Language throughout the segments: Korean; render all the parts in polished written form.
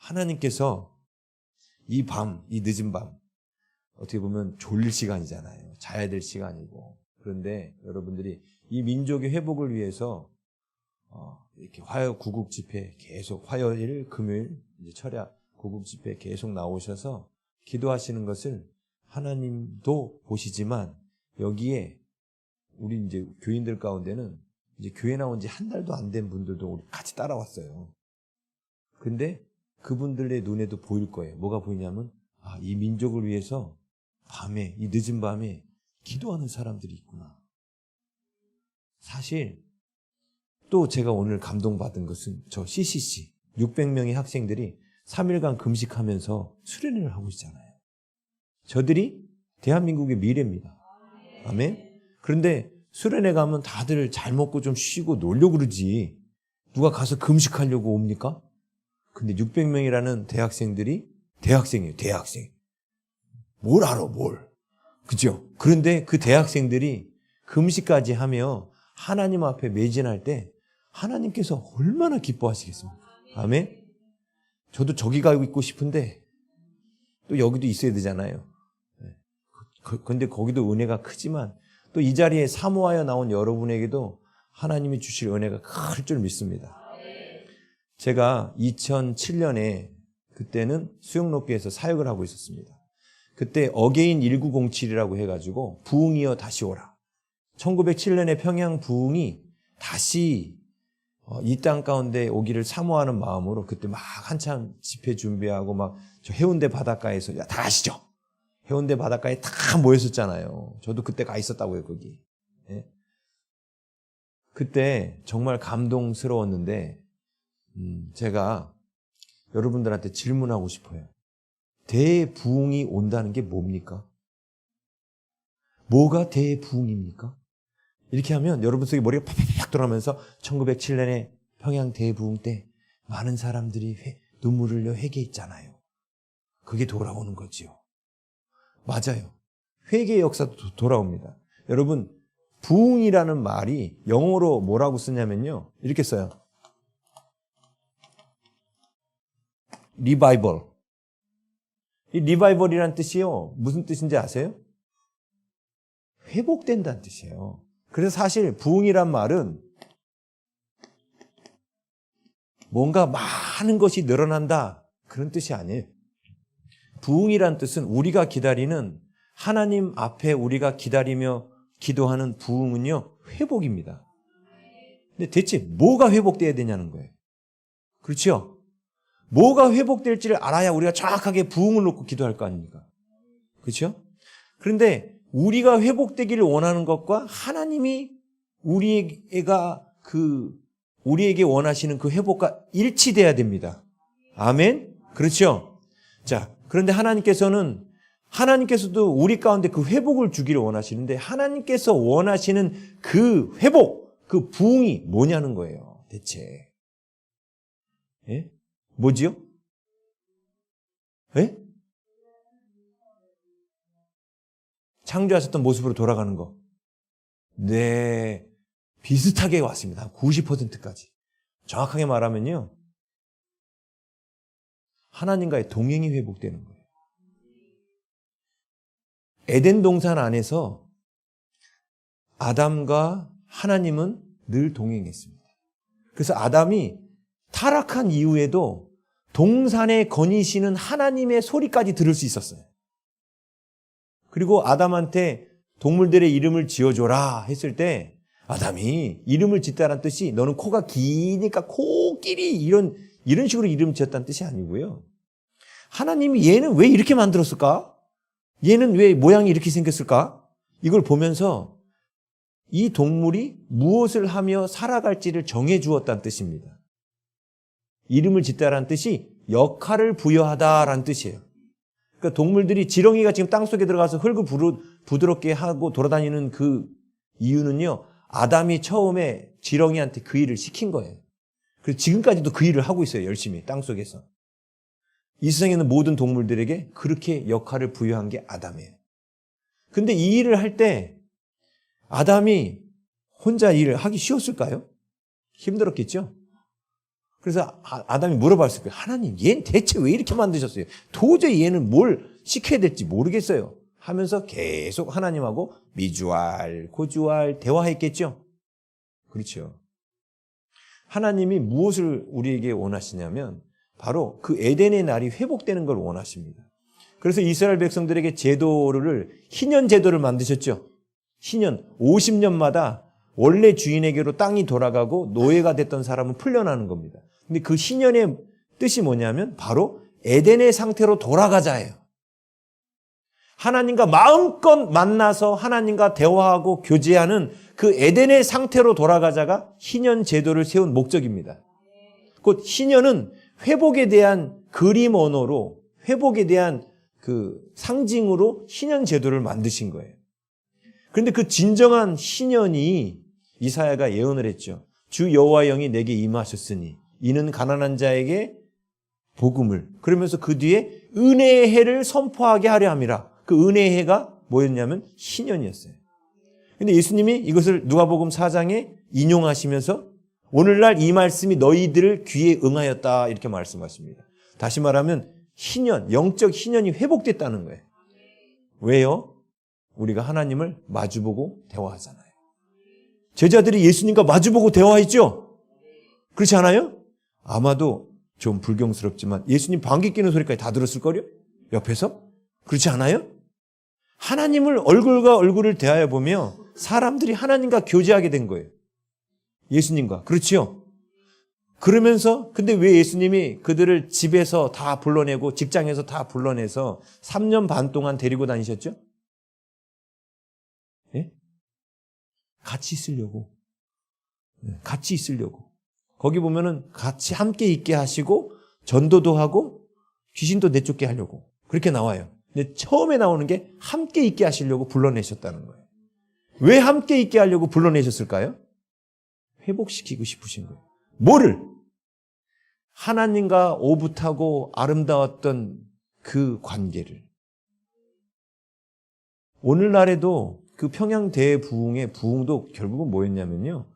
하나님께서 이 밤, 이 늦은 밤, 어떻게 보면 졸릴 시간이잖아요. 자야 될 시간이고. 그런데 여러분들이 이 민족의 회복을 위해서 이렇게 화요 구국 집회 계속 화요일, 금요일 이제 철야 구국 집회 계속 나오셔서 기도하시는 것을 하나님도 보시지만 여기에 우리 이제 교인들 가운데는 이제 교회 나온 지 한 달도 안 된 분들도 우리 같이 따라왔어요. 근데 그분들의 눈에도 보일 거예요. 뭐가 보이냐면 이 민족을 위해서 밤에, 이 늦은 밤에 기도하는 사람들이 있구나. 사실 또 제가 오늘 감동받은 것은 저 CCC 600명의 학생들이 3일간 금식하면서 수련회를 하고 있잖아요. 저들이 대한민국의 미래입니다. 아멘. 그런데 수련회 가면 다들 잘 먹고 좀 쉬고 놀려고 그러지 누가 가서 금식하려고 옵니까? 근데 600명이라는 대학생들이 대학생이에요. 대학생. 뭘 알아 뭘. 그죠? 그런데 그 대학생들이 금식까지 하며 하나님 앞에 매진할 때 하나님께서 얼마나 기뻐하시겠습니까? 아멘. 저도 저기 가고 있고 싶은데 또 여기도 있어야 되잖아요. 그런데 거기도 은혜가 크지만 또 이 자리에 사모하여 나온 여러분에게도 하나님이 주실 은혜가 클 줄 믿습니다. 제가 2007년에 그때는 수영높이에서 사역을 하고 있었습니다. 그때 어게인 1907이라고 해가지고 부흥이여 다시 오라. 1907년에 평양 부흥이 다시 이 땅 가운데 오기를 사모하는 마음으로 그때 막 한참 집회 준비하고 막 저 해운대 바닷가에서 다 아시죠? 해운대 바닷가에 다 모였었잖아요. 저도 그때 가 있었다고요, 거기. 예? 그때 정말 감동스러웠는데 제가 여러분들한테 질문하고 싶어요. 대부흥이 온다는 게 뭡니까? 뭐가 대부흥입니까? 이렇게 하면 여러분 속에 머리가 팍팍 돌아가면서 1907년에 평양 대부흥 때 많은 사람들이 눈물을 흘려 회개했잖아요. 그게 돌아오는 거지요. 맞아요. 회개의 역사도 돌아옵니다. 여러분, 부흥이라는 말이 영어로 뭐라고 쓰냐면요. 이렇게 써요. 리바이벌. 이 리바이벌이라는 뜻이요. 무슨 뜻인지 아세요? 회복된다는 뜻이에요. 그래서 사실 부흥이란 말은 뭔가 많은 것이 늘어난다. 그런 뜻이 아니에요. 부흥이란 뜻은 우리가 기다리는 하나님 앞에 우리가 기다리며 기도하는 부흥은요. 회복입니다. 근데 대체 뭐가 회복돼야 되냐는 거예요. 그렇죠? 뭐가 회복될지를 알아야 우리가 정확하게 부흥을 놓고 기도할 거 아닙니까? 그렇죠? 그런데 우리가 회복되기를 원하는 것과 하나님이 우리에게 원하시는 그 회복과 일치돼야 됩니다. 아멘? 그렇죠? 자, 그런데 하나님께서도 우리 가운데 그 회복을 주기를 원하시는데 하나님께서 원하시는 그 회복, 그 부흥이 뭐냐는 거예요. 대체. 예? 뭐지요? 예? 창조하셨던 모습으로 돌아가는 거. 네. 비슷하게 왔습니다. 90%까지. 정확하게 말하면요. 하나님과의 동행이 회복되는 거예요. 에덴 동산 안에서 아담과 하나님은 늘 동행했습니다. 그래서 아담이 타락한 이후에도 동산에 거니시는 하나님의 소리까지 들을 수 있었어요. 그리고 아담한테 동물들의 이름을 지어줘라 했을 때 아담이 이름을 짓다라는 뜻이 너는 코가 기니까 코끼리 이런 식으로 이름 지었다는 뜻이 아니고요. 하나님이 얘는 왜 이렇게 만들었을까? 얘는 왜 모양이 이렇게 생겼을까? 이걸 보면서 이 동물이 무엇을 하며 살아갈지를 정해 주었다는 뜻입니다. 이름을 짓다라는 뜻이 역할을 부여하다라는 뜻이에요. 그러니까 동물들이 지렁이가 지금 땅속에 들어가서 흙을 부드럽게 하고 돌아다니는 그 이유는요. 아담이 처음에 지렁이한테 그 일을 시킨 거예요. 그래서 지금까지도 그 일을 하고 있어요. 열심히 땅속에서. 이 세상에 있는 모든 동물들에게 그렇게 역할을 부여한 게 아담이에요. 근데 이 일을 할 때 아담이 혼자 일을 하기 쉬웠을까요? 힘들었겠죠? 그래서 아담이 물어봤을 거예요. 하나님, 얘는 대체 왜 이렇게 만드셨어요? 도저히 얘는 뭘 시켜야 될지 모르겠어요. 하면서 계속 하나님하고 미주알, 고주알 대화했겠죠? 그렇죠. 하나님이 무엇을 우리에게 원하시냐면 바로 그 에덴의 날이 회복되는 걸 원하십니다. 그래서 이스라엘 백성들에게 제도를 희년 제도를 만드셨죠. 희년 50년마다 원래 주인에게로 땅이 돌아가고 노예가 됐던 사람은 풀려나는 겁니다. 근데 그 희년의 뜻이 뭐냐면 바로 에덴의 상태로 돌아가자예요. 하나님과 마음껏 만나서 하나님과 대화하고 교제하는 그 에덴의 상태로 돌아가자가 희년 제도를 세운 목적입니다. 곧 희년은 회복에 대한 그림 언어로, 회복에 대한 그 상징으로 희년 제도를 만드신 거예요. 그런데 그 진정한 희년이 이사야가 예언을 했죠. 주 여호와의 영이 내게 임하셨으니 이는 가난한 자에게 복음을, 그러면서 그 뒤에 은혜의 해를 선포하게 하려 함이라. 그 은혜의 해가 뭐였냐면 희년이었어요. 근데 예수님이 이것을 누가복음 4장에 인용하시면서 오늘날 이 말씀이 너희들 귀에 응하였다 이렇게 말씀하십니다. 다시 말하면 희년, 영적 희년이 회복됐다는 거예요. 왜요? 우리가 하나님을 마주보고 대화하잖아요. 제자들이 예수님과 마주보고 대화했죠? 그렇지 않아요? 아마도 좀 불경스럽지만 예수님 방귀 뀌는 소리까지 다 들었을걸요? 옆에서? 그렇지 않아요? 하나님을 얼굴과 얼굴을 대하여 보며 사람들이 하나님과 교제하게 된 거예요. 예수님과. 그렇지요? 그러면서 근데 왜 예수님이 그들을 집에서 다 불러내고 직장에서 다 불러내서 3년 반 동안 데리고 다니셨죠? 예? 같이 있으려고. 같이 있으려고. 거기 보면은 같이 함께 있게 하시고 전도도 하고 귀신도 내쫓게 하려고. 그렇게 나와요. 근데 처음에 나오는 게 함께 있게 하시려고 불러내셨다는 거예요. 왜 함께 있게 하려고 불러내셨을까요? 회복시키고 싶으신 거예요. 뭐를? 하나님과 오붓하고 아름다웠던 그 관계를. 오늘날에도 그 평양 대부흥의 부흥도 결국은 뭐였냐면요.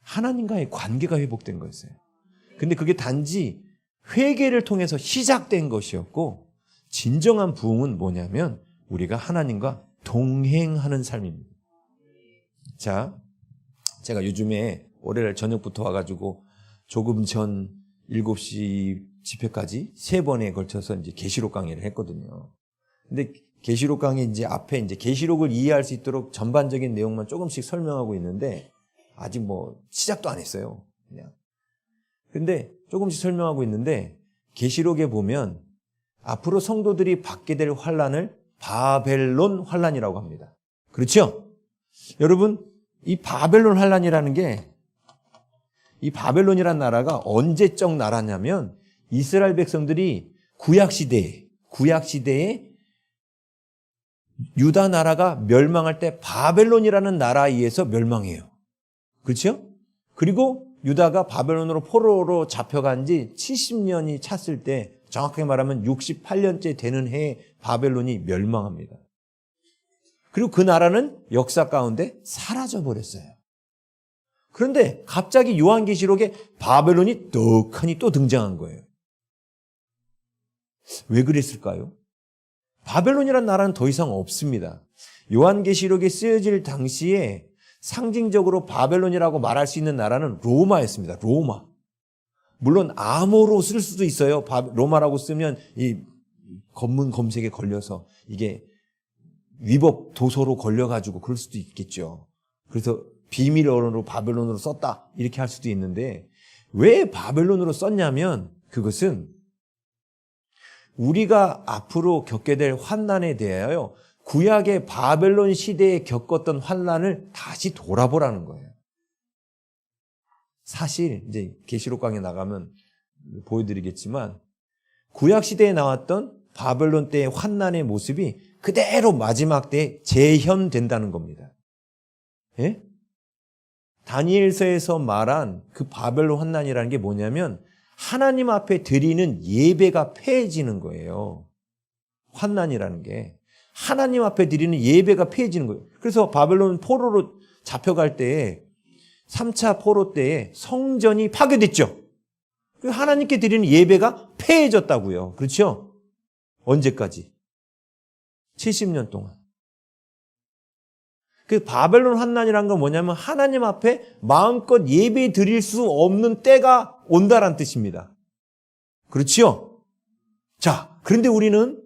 하나님과의 관계가 회복된 거였어요. 근데 그게 단지 회개를 통해서 시작된 것이었고 진정한 부흥은 뭐냐면 우리가 하나님과 동행하는 삶입니다. 자, 제가 요즘에 월요일 저녁부터 와가지고 조금 전 7시 집회까지 3번에 걸쳐서 이제 계시록 강의를 했거든요. 근데 계시록 강의 이제 앞에 이제 계시록을 이해할 수 있도록 전반적인 내용만 조금씩 설명하고 있는데 아직 뭐 시작도 안 했어요. 그냥. 근데 조금씩 설명하고 있는데 계시록에 보면 앞으로 성도들이 받게 될 환란을 바벨론 환란이라고 합니다. 그렇죠? 여러분, 이 바벨론 환란이라는 게 이 바벨론이라는 나라가 언제적 나라냐면 이스라엘 백성들이 구약시대에 유다 나라가 멸망할 때 바벨론이라는 나라에 의해서 멸망해요. 그렇죠? 그리고 유다가 바벨론으로 포로로 잡혀간 지 70년이 찼을 때 정확하게 말하면 68년째 되는 해에 바벨론이 멸망합니다. 그리고 그 나라는 역사 가운데 사라져버렸어요. 그런데 갑자기 요한계시록에 바벨론이 떡하니 또 등장한 거예요. 왜 그랬을까요? 바벨론이라는 나라는 더 이상 없습니다. 요한계시록에 쓰여질 당시에 상징적으로 바벨론이라고 말할 수 있는 나라는 로마였습니다. 로마. 물론 암호로 쓸 수도 있어요. 로마라고 쓰면 이 검문 검색에 걸려서 이게 위법 도서로 걸려가지고 그럴 수도 있겠죠. 그래서 비밀 언어로 바벨론으로 썼다 이렇게 할 수도 있는데 왜 바벨론으로 썼냐면 그것은 우리가 앞으로 겪게 될 환난에 대하여 구약의 바벨론 시대에 겪었던 환난을 다시 돌아보라는 거예요. 사실 이제 계시록 강에 나가면 보여드리겠지만 구약 시대에 나왔던 바벨론 때의 환난의 모습이 그대로 마지막 때에 재현된다는 겁니다. 예? 다니엘서에서 말한 그 바벨론 환난이라는 게 뭐냐면 하나님 앞에 드리는 예배가 폐해지는 거예요. 환난이라는 게 하나님 앞에 드리는 예배가 폐해지는 거예요. 그래서 바벨론 포로로 잡혀갈 때에 3차 포로 때에 성전이 파괴됐죠. 하나님께 드리는 예배가 폐해졌다고요. 그렇죠? 언제까지? 70년 동안. 그 바벨론 환난이란 건 뭐냐면 하나님 앞에 마음껏 예배 드릴 수 없는 때가 온다란 뜻입니다. 그렇지요? 자, 그런데 우리는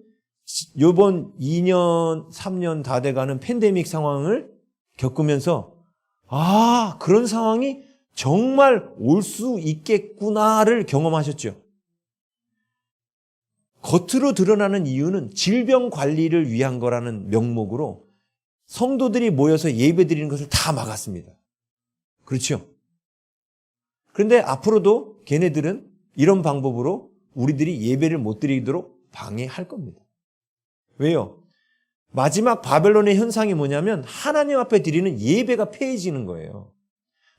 이번 2년, 3년 다 돼가는 팬데믹 상황을 겪으면서 그런 상황이 정말 올 수 있겠구나를 경험하셨죠. 겉으로 드러나는 이유는 질병 관리를 위한 거라는 명목으로 성도들이 모여서 예배 드리는 것을 다 막았습니다. 그렇죠? 그런데 앞으로도 걔네들은 이런 방법으로 우리들이 예배를 못 드리도록 방해할 겁니다. 왜요? 마지막 바벨론의 현상이 뭐냐면 하나님 앞에 드리는 예배가 폐해지는 거예요.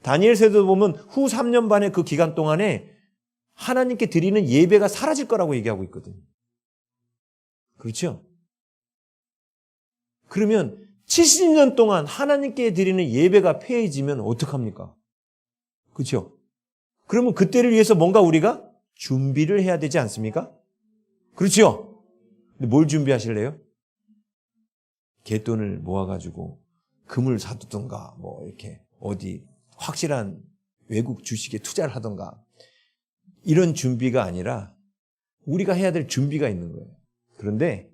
다니엘서도 보면 후 3년 반의 그 기간 동안에 하나님께 드리는 예배가 사라질 거라고 얘기하고 있거든요. 그렇죠? 그러면 70년 동안 하나님께 드리는 예배가 폐해지면 어떡합니까? 그렇죠? 그러면 그때를 위해서 뭔가 우리가 준비를 해야 되지 않습니까? 그렇죠? 근데 뭘 준비하실래요? 갯돈을 모아가지고 금을 사두던가 뭐 이렇게 어디 확실한 외국 주식에 투자를 하던가 이런 준비가 아니라 우리가 해야 될 준비가 있는 거예요. 그런데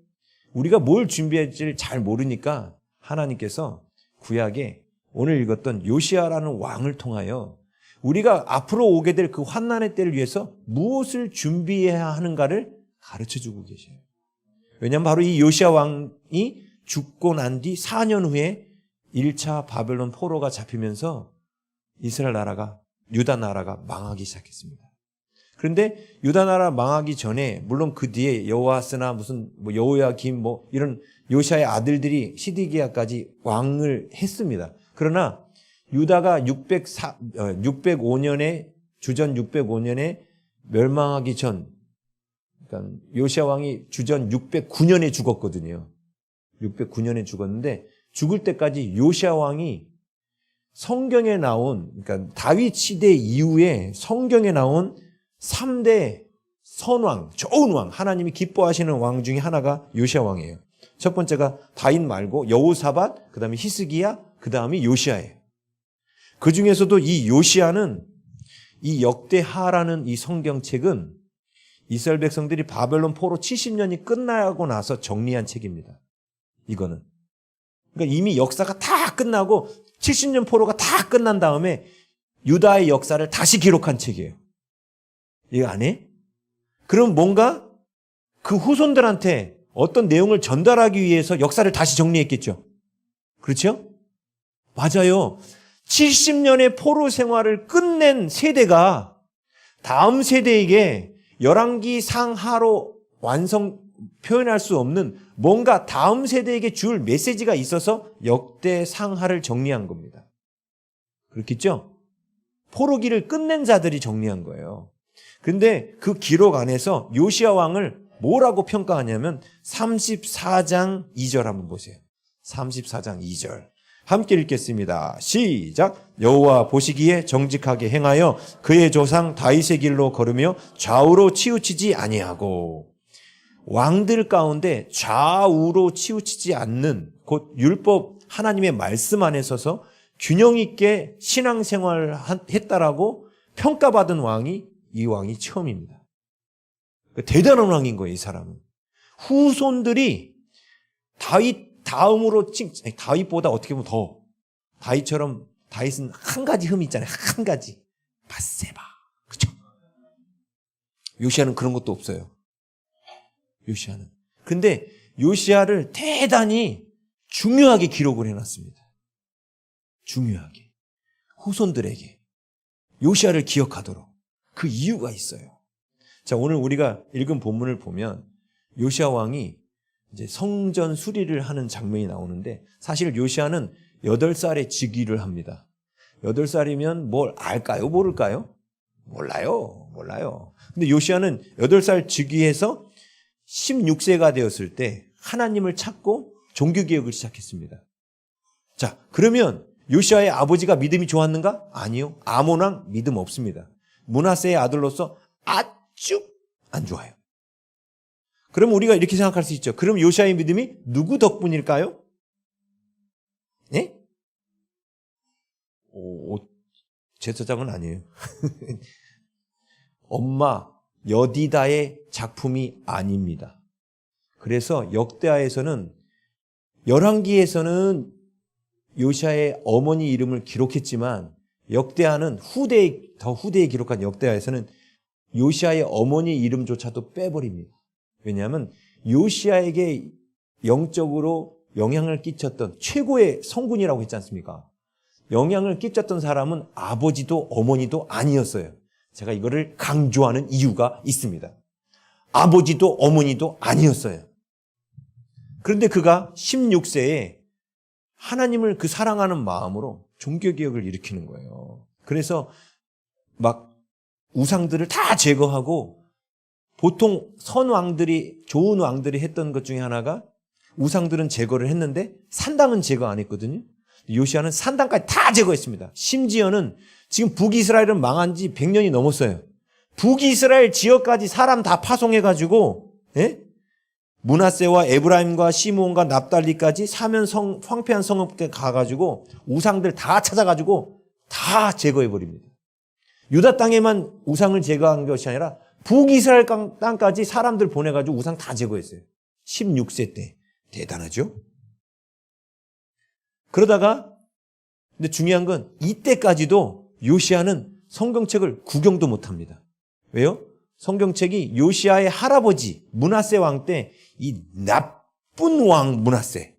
우리가 뭘 준비할지를 잘 모르니까 하나님께서 구약에 오늘 읽었던 요시아라는 왕을 통하여 우리가 앞으로 오게 될 그 환난의 때를 위해서 무엇을 준비해야 하는가를 가르쳐주고 계셔요. 왜냐하면 바로 이 요시아 왕이 죽고 난 뒤 4년 후에 1차 바벨론 포로가 잡히면서 이스라엘 나라가, 유다 나라가 망하기 시작했습니다. 그런데 유다 나라 망하기 전에 물론 그 뒤에 여호아스나 무슨 여호야김 이런 요시아의 아들들이 시드기야까지 왕을 했습니다. 그러나 유다가 605년에 주전 605년에 멸망하기 전, 그러니까 요시아 왕이 주전 609년에 죽었거든요. 609년에 죽었는데 죽을 때까지 요시아 왕이 성경에 나온, 그러니까 다윗 시대 이후에 성경에 나온 3대 선왕, 좋은 왕, 하나님이 기뻐하시는 왕 중에 하나가 요시아 왕이에요. 첫 번째가 다윗 말고 여호사밧, 그 다음에 히스기야, 그 다음에 요시아예요. 그 중에서도 이 요시아는 이 역대하라는 이 성경책은 이스라엘 백성들이 바벨론 포로 70년이 끝나고 나서 정리한 책입니다. 이거는. 그러니까 이미 역사가 다 끝나고 70년 포로가 다 끝난 다음에 유다의 역사를 다시 기록한 책이에요. 이거 안 해? 그럼 뭔가 그 후손들한테 어떤 내용을 전달하기 위해서 역사를 다시 정리했겠죠. 그렇죠? 맞아요. 70년의 포로 생활을 끝낸 세대가 다음 세대에게 열왕기 상하로 표현할 수 없는 뭔가 다음 세대에게 줄 메시지가 있어서 역대 상하를 정리한 겁니다. 그렇겠죠? 포로기를 끝낸 자들이 정리한 거예요. 근데 그 기록 안에서 요시아 왕을 뭐라고 평가하냐면 34장 2절 한번 보세요. 34장 2절. 함께 읽겠습니다. 시작. 여호와 보시기에 정직하게 행하여 그의 조상 다윗의 길로 걸으며 좌우로 치우치지 아니하고. 왕들 가운데 좌우로 치우치지 않는 곧 율법 하나님의 말씀 안에 서서 균형 있게 신앙생활을 했다라고 평가받은 왕이 이 왕이 처음입니다. 대단한 왕인 거예요, 이 사람은. 후손들이 다윗 다음으로 다윗보다 어떻게 보면 더 다윗처럼 다윗은 한 가지 흠이 있잖아요. 한 가지. 밧세바. 그렇죠? 요시아는 그런 것도 없어요. 요시아는. 근데 요시아를 대단히 중요하게 기록을 해놨습니다. 중요하게. 후손들에게 요시아를 기억하도록. 그 이유가 있어요. 자, 오늘 우리가 읽은 본문을 보면 요시아 왕이 이제 성전 수리를 하는 장면이 나오는데 사실 요시아는 8살에 즉위를 합니다. 8살이면 뭘 알까요? 모를까요? 몰라요. 근데 요시아는 8살 즉위해서 16세가 되었을 때 하나님을 찾고 종교개혁을 시작했습니다. 자, 그러면 요시아의 아버지가 믿음이 좋았는가? 아니요. 아몬 왕 믿음 없습니다. 므낫세의 아들로서 아주 안 좋아요. 그럼 우리가 이렇게 생각할 수 있죠. 그럼 요시아의 믿음이 누구 덕분일까요? 네? 제사장은 아니에요. 엄마 여디다의 작품이 아닙니다. 그래서 역대하에서는 열왕기에서는 요시아의 어머니 이름을 기록했지만 역대하는 더 후대에 기록한 역대하에서는 요시아의 어머니 이름조차도 빼버립니다. 왜냐하면 요시아에게 영적으로 영향을 끼쳤던 최고의 성군이라고 했지 않습니까? 영향을 끼쳤던 사람은 아버지도 어머니도 아니었어요. 제가 이거를 강조하는 이유가 있습니다. 아버지도 어머니도 아니었어요. 그런데 그가 16세에 하나님을 그 사랑하는 마음으로 종교개혁을 일으키는 거예요. 그래서 막 우상들을 다 제거하고 보통 선왕들이, 좋은 왕들이 했던 것 중에 하나가 우상들은 제거를 했는데 산당은 제거 안 했거든요. 요시아는 산당까지 다 제거했습니다. 심지어는 지금 북이스라엘은 망한 지 100년이 넘었어요. 북이스라엘 지역까지 사람 다 파송해가지고, 예? 므낫세와 에브라임과 시므온과 납달리까지 황폐한 성읍에 가가지고 우상들 다 찾아가지고 다 제거해버립니다. 유다 땅에만 우상을 제거한 것이 아니라 북이스라엘 땅까지 사람들 보내가지고 우상 다 제거했어요. 16세 때. 대단하죠? 그러다가 근데 중요한 건 이때까지도 요시아는 성경책을 구경도 못합니다. 왜요? 성경책이 요시아의 할아버지 므낫세 왕 때 이 나쁜 왕 므낫세,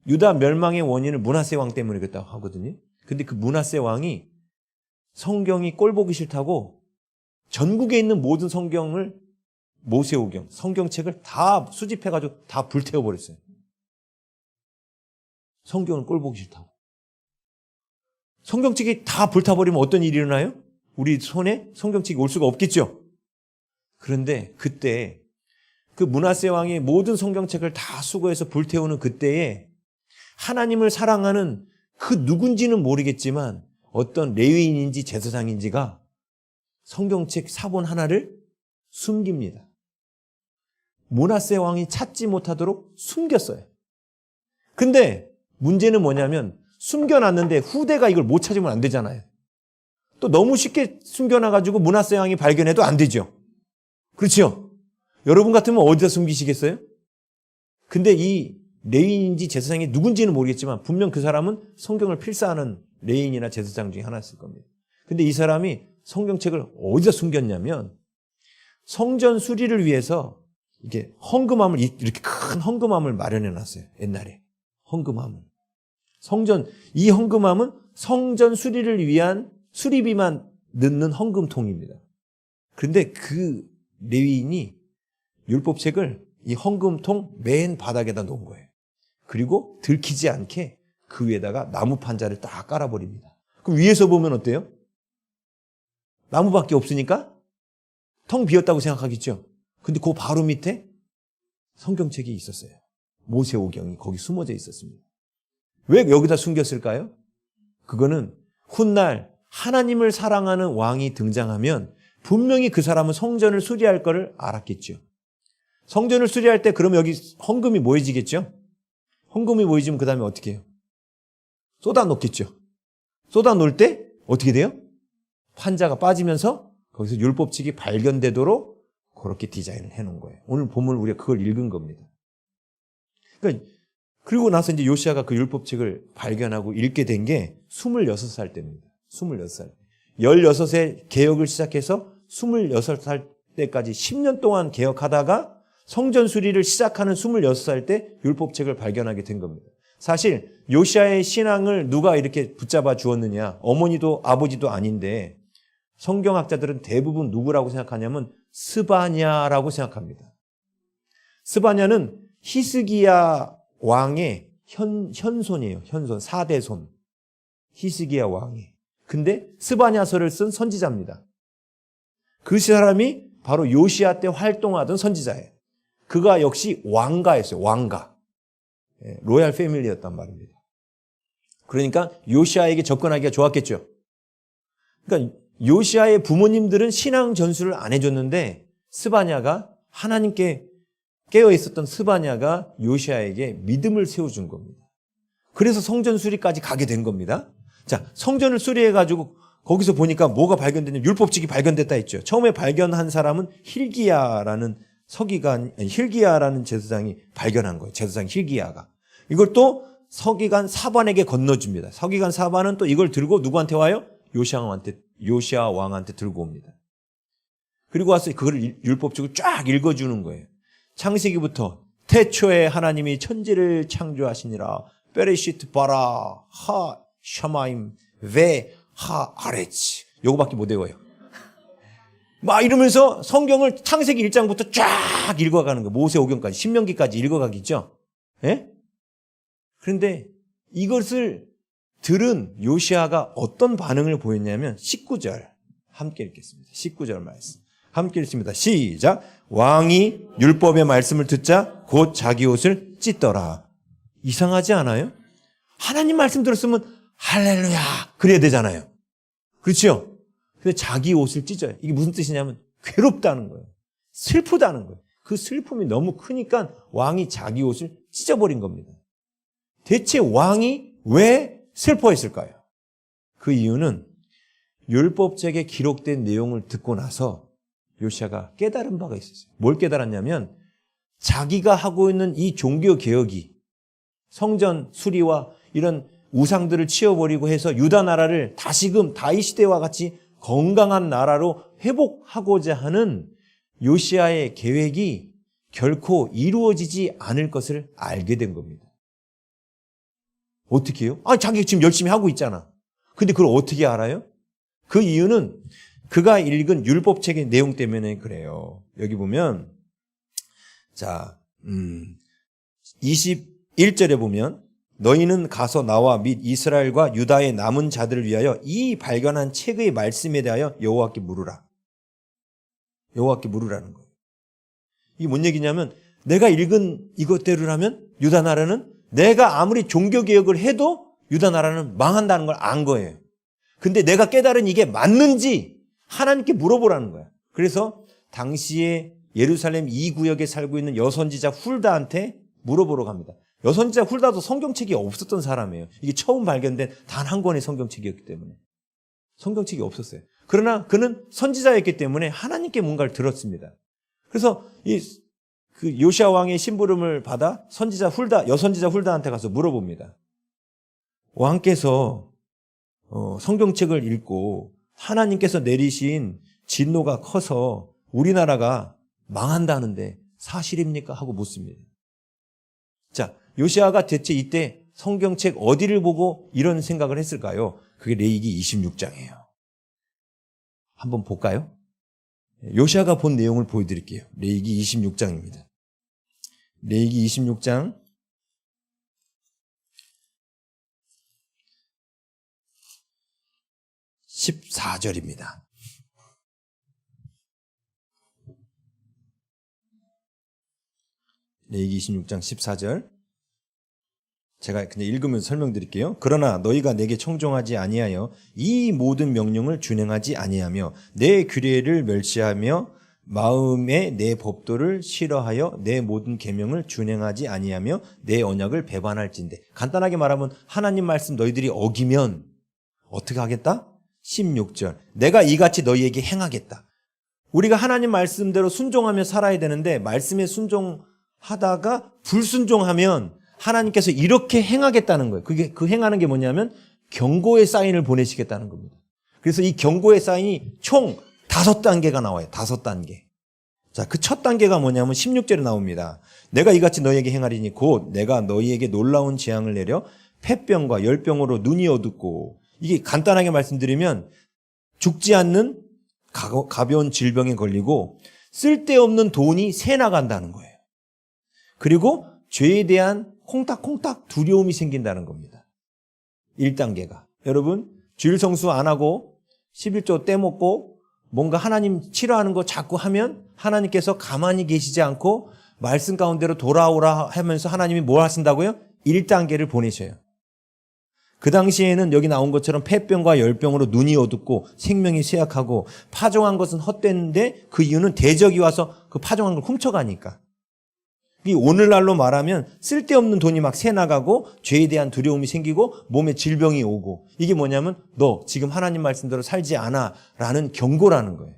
유다 멸망의 원인을 므낫세 왕 때문이겠다고 하거든요. 근데 그 므낫세 왕이 성경이 꼴보기 싫다고 전국에 있는 모든 성경을 모세오경, 성경책을 다 수집해가지고 다 불태워버렸어요. 성경을 꼴보기 싫다고. 성경책이 다 불타버리면 어떤 일이 일어나요? 우리 손에 성경책이 올 수가 없겠죠. 그런데 그때 그 므낫세 왕이 모든 성경책을 다 수거해서 불태우는 그때에 하나님을 사랑하는 그 누군지는 모르겠지만 어떤 레위인인지 제사장인지가 성경책 사본 하나를 숨깁니다. 므낫세 왕이 찾지 못하도록 숨겼어요. 근데 문제는 뭐냐면 숨겨놨는데 후대가 이걸 못 찾으면 안 되잖아요. 또 너무 쉽게 숨겨놔가지고 므낫세 왕이 발견해도 안 되죠. 그렇죠? 여러분 같으면 어디다 숨기시겠어요? 근데 이 레위인인지 제사장이 누군지는 모르겠지만 분명 그 사람은 성경을 필사하는 레위인이나 제사장 중에 하나였을 겁니다. 근데 이 사람이 성경책을 어디다 숨겼냐면 성전 수리를 위해서 이게 헌금함을 이렇게 큰 헌금함을 마련해 놨어요. 옛날에 헌금함을. 이 헌금함은 성전 수리를 위한 수리비만 넣는 헌금통입니다. 그런데 그 레위인이 율법책을 이 헌금통 맨 바닥에다 놓은 거예요. 그리고 들키지 않게 그 위에다가 나무 판자를 딱 깔아버립니다. 그럼 위에서 보면 어때요? 나무밖에 없으니까 텅 비었다고 생각하겠죠. 근데 그 바로 밑에 성경책이 있었어요. 모세오경이 거기 숨어져 있었습니다. 왜 여기다 숨겼을까요? 그거는 훗날 하나님을 사랑하는 왕이 등장하면 분명히 그 사람은 성전을 수리할 거를 알았겠죠. 성전을 수리할 때 그러면 여기 헌금이 모여지겠죠? 헌금이 모여지면 그 다음에 어떻게 해요? 쏟아 놓겠죠. 쏟아 놓을 때 어떻게 돼요? 판자가 빠지면서 거기서 율법책이 발견되도록 그렇게 디자인을 해놓은 거예요. 오늘 본문 우리가 그걸 읽은 겁니다. 그러니까 그리고 나서 이제 요시아가 그 율법책을 발견하고 읽게 된 게 26살 때입니다. 26살. 16세 개혁을 시작해서 26살 때까지 10년 동안 개혁하다가 성전 수리를 시작하는 26살 때 율법책을 발견하게 된 겁니다. 사실 요시아의 신앙을 누가 이렇게 붙잡아 주었느냐? 어머니도 아버지도 아닌데 성경학자들은 대부분 누구라고 생각하냐면 스바냐라고 생각합니다. 스바냐는 히스기야 왕의 현손이에요. 현손, 4대 손. 히스기야 왕이. 근데 스바냐서를 쓴 선지자입니다. 그 사람이 바로 요시아 때 활동하던 선지자예요. 그가 역시 왕가였어요. 왕가. 로얄 패밀리였단 말입니다. 그러니까 요시아에게 접근하기가 좋았겠죠. 그러니까 요시아의 부모님들은 신앙 전수를 안 해줬는데 스바냐가 하나님께 깨어 있었던 스바냐가 요시아에게 믿음을 세워준 겁니다. 그래서 성전 수리까지 가게 된 겁니다. 자, 성전을 수리해가지고 거기서 보니까 뭐가 발견됐냐면 율법책이 발견됐다 했죠. 처음에 발견한 사람은 힐기야라는 힐기야라는 제사장이 발견한 거예요. 제사장 힐기야가. 이걸 또 서기관 사반에게 건너줍니다. 서기관 사반은 또 이걸 들고 누구한테 와요? 요시아 왕한테 들고 옵니다. 그리고 와서 그걸 율법책을 쫙 읽어주는 거예요. 창세기부터 태초에 하나님이 천지를 창조하시니라. 베레시트 바라 하 샤마임 베 하 아레치. 요거밖에 못 외워요. 막 이러면서 성경을 창세기 1장부터 쫙 읽어가는 거예요. 모세오경까지 신명기까지 읽어가겠죠. 예? 그런데 이것을 들은 요시아가 어떤 반응을 보였냐면 19절 함께 읽겠습니다. 19절 말씀 함께 읽습니다. 시작. 왕이 율법의 말씀을 듣자 곧 자기 옷을 찢더라. 이상하지 않아요? 하나님 말씀 들었으면 할렐루야 그래야 되잖아요. 그렇죠? 근데 자기 옷을 찢어요. 이게 무슨 뜻이냐면 괴롭다는 거예요. 슬프다는 거예요. 그 슬픔이 너무 크니까 왕이 자기 옷을 찢어버린 겁니다. 대체 왕이 왜 슬퍼했을까요? 그 이유는 율법책에 기록된 내용을 듣고 나서 요시아가 깨달은 바가 있었어요. 뭘 깨달았냐면 자기가 하고 있는 이 종교개혁이 성전 수리와 이런 우상들을 치워버리고 해서 유다 나라를 다시금 다윗 시대와 같이 건강한 나라로 회복하고자 하는 요시아의 계획이 결코 이루어지지 않을 것을 알게 된 겁니다. 어떻게 해요? 자기가 지금 열심히 하고 있잖아. 근데 그걸 어떻게 알아요? 그 이유는 그가 읽은 율법책의 내용 때문에 그래요. 여기 보면 자 21절에 보면 너희는 가서 나와 및 이스라엘과 유다의 남은 자들을 위하여 이 발견한 책의 말씀에 대하여 여호와께 물으라. 여호와께 물으라는 거예요. 이게 뭔 얘기냐면 내가 읽은 이것대로라면 유다 나라는 내가 아무리 종교개혁을 해도 유다 나라는 망한다는 걸 안 거예요. 근데 내가 깨달은 이게 맞는지 하나님께 물어보라는 거야. 그래서 당시에 예루살렘 이 구역에 살고 있는 여선지자 훌다한테 물어보러 갑니다. 여선지자 훌다도 성경책이 없었던 사람이에요. 이게 처음 발견된 단 한 권의 성경책이었기 때문에. 성경책이 없었어요. 그러나 그는 선지자였기 때문에 하나님께 뭔가를 들었습니다. 그래서 그 요시아 왕의 심부름을 받아 여선지자 훌다한테 가서 물어봅니다. 왕께서 성경책을 읽고 하나님께서 내리신 진노가 커서 우리나라가 망한다는데 사실입니까? 하고 묻습니다. 자, 요시아가 대체 이때 성경책 어디를 보고 이런 생각을 했을까요? 그게 레위기 26장이에요. 한번 볼까요? 요시아가 본 내용을 보여드릴게요. 레위기 26장입니다. 레위기 26장 14절입니다. 레위기 26장 14절. 제가 그냥 읽으면서 설명드릴게요. 그러나 너희가 내게 청종하지 아니하여 이 모든 명령을 준행하지 아니하며 내 규례를 멸시하며 마음에 내 법도를 싫어하여 내 모든 계명을 준행하지 아니하며 내 언약을 배반할진대. 간단하게 말하면 하나님 말씀 너희들이 어기면 어떻게 하겠다? 16절. 내가 이같이 너희에게 행하겠다. 우리가 하나님 말씀대로 순종하며 살아야 되는데 말씀에 순종하다가 불순종하면 하나님께서 이렇게 행하겠다는 거예요. 그 행하는 게 뭐냐면 경고의 사인을 보내시겠다는 겁니다. 그래서 이 경고의 사인이 총 5단계가 나와요. 5단계. 자, 그 첫 단계가 뭐냐면 16절에 나옵니다. 내가 이같이 너희에게 행하리니 곧 내가 너희에게 놀라운 재앙을 내려 폐병과 열병으로 눈이 어둡고, 이게 간단하게 말씀드리면 죽지 않는 가벼운 질병에 걸리고 쓸데없는 돈이 새 나간다는 거예요. 그리고 죄에 대한 콩닥콩닥 두려움이 생긴다는 겁니다. 1단계가. 여러분, 주일 성수 안 하고 11조 떼먹고 뭔가 하나님 싫어하는 거 자꾸 하면 하나님께서 가만히 계시지 않고 말씀 가운데로 돌아오라 하면서 하나님이 뭘 하신다고요? 1단계를 보내셔요. 그 당시에는 여기 나온 것처럼 폐병과 열병으로 눈이 어둡고 생명이 쇠약하고 파종한 것은 헛됐는데 그 이유는 대적이 와서 그 파종한 걸 훔쳐가니까. 이 오늘날로 말하면 쓸데없는 돈이 막 새나가고 죄에 대한 두려움이 생기고 몸에 질병이 오고 이게 뭐냐면 너 지금 하나님 말씀대로 살지 않아 라는 경고라는 거예요.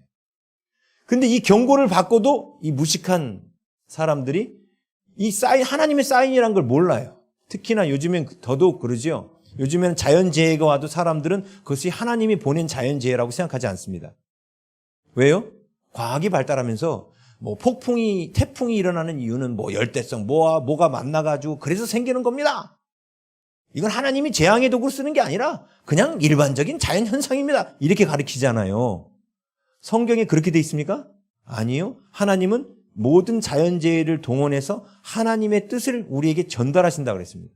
근데 이 경고를 받고도 이 무식한 사람들이 이 사인, 하나님의 사인이란 걸 몰라요. 특히나 요즘엔 더더욱 그러죠. 요즘에는 자연재해가 와도 사람들은 그것이 하나님이 보낸 자연재해라고 생각하지 않습니다. 왜요? 과학이 발달하면서 뭐 폭풍이, 태풍이 일어나는 이유는 뭐 열대성, 뭐가 만나가지고 그래서 생기는 겁니다. 이건 하나님이 재앙의 도구로 쓰는 게 아니라 그냥 일반적인 자연 현상입니다. 이렇게 가르치잖아요. 성경에 그렇게 돼 있습니까? 아니요. 하나님은 모든 자연재해를 동원해서 하나님의 뜻을 우리에게 전달하신다고 그랬습니다.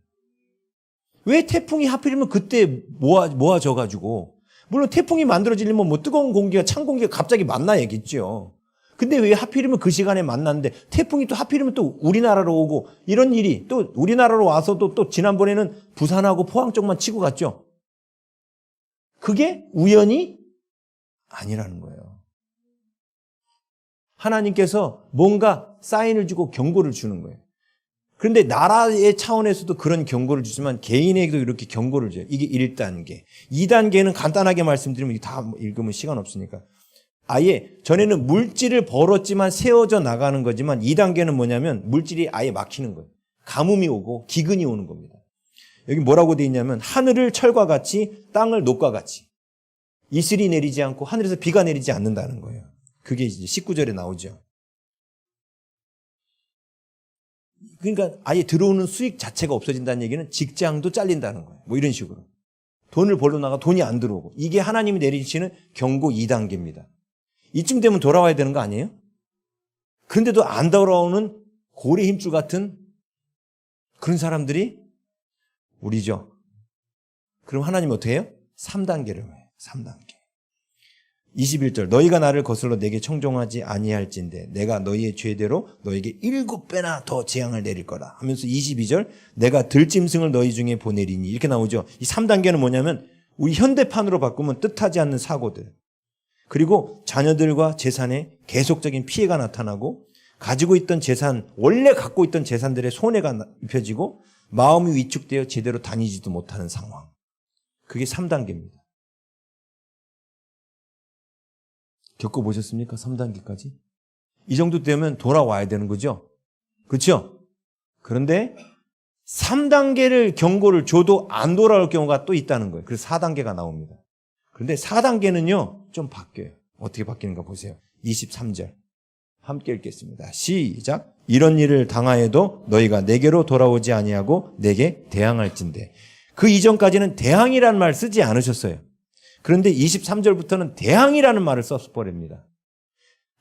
왜 태풍이 하필이면 그때 모아져가지고, 물론 태풍이 만들어지려면 뭐 뜨거운 공기가, 찬 공기가 갑자기 만나야겠죠. 근데 왜 하필이면 그 시간에 만났는데 태풍이 또 하필이면 또 우리나라로 오고 이런 일이 또 우리나라로 와서도 또 지난번에는 부산하고 포항 쪽만 치고 갔죠. 그게 우연이 아니라는 거예요. 하나님께서 뭔가 사인을 주고 경고를 주는 거예요. 그런데 나라의 차원에서도 그런 경고를 주지만 개인에게도 이렇게 경고를 줘요. 이게 1단계. 2단계는 간단하게 말씀드리면 다 읽으면 시간 없으니까. 아예 전에는 물질을 벌었지만 세워져 나가는 거지만 2단계는 뭐냐면 물질이 아예 막히는 거예요. 가뭄이 오고 기근이 오는 겁니다. 여기 뭐라고 되어 있냐면 하늘을 철과 같이 땅을 녹과 같이 이슬이 내리지 않고 하늘에서 비가 내리지 않는다는 거예요. 그게 이제 19절에 나오죠. 그러니까 아예 들어오는 수익 자체가 없어진다는 얘기는 직장도 잘린다는 거예요. 뭐 이런 식으로. 돈을 벌러 나가 돈이 안 들어오고. 이게 하나님이 내리시는 경고 2단계입니다. 이쯤 되면 돌아와야 되는 거 아니에요? 그런데도 안 돌아오는 고래 힘줄 같은 그런 사람들이 우리죠. 그럼 하나님 어떻게 해요? 3단계를 해요. 3단계. 21절 너희가 나를 거슬러 내게 청종하지 아니할진대 내가 너희의 죄대로 너에게 7배나 더 재앙을 내릴 거라 하면서 22절 내가 들짐승을 너희 중에 보내리니 이렇게 나오죠. 이 3단계는 뭐냐면 우리 현대판으로 바꾸면 뜻하지 않는 사고들 그리고 자녀들과 재산에 계속적인 피해가 나타나고 가지고 있던 재산 원래 갖고 있던 재산들의 손해가 입혀지고 마음이 위축되어 제대로 다니지도 못하는 상황. 그게 3단계입니다. 겪어보셨습니까? 3단계까지? 이 정도 되면 돌아와야 되는 거죠? 그렇죠? 그런데 3단계를 경고를 줘도 안 돌아올 경우가 또 있다는 거예요. 그래서 4단계가 나옵니다. 그런데 4단계는요, 좀 바뀌어요. 어떻게 바뀌는가 보세요. 23절. 함께 읽겠습니다. 시작. 이런 일을 당하여도 너희가 내게로 돌아오지 아니하고 내게 대항할진대. 그 이전까지는 대항이라는 말 쓰지 않으셨어요. 그런데 23절부터는 대항이라는 말을 써버립니다.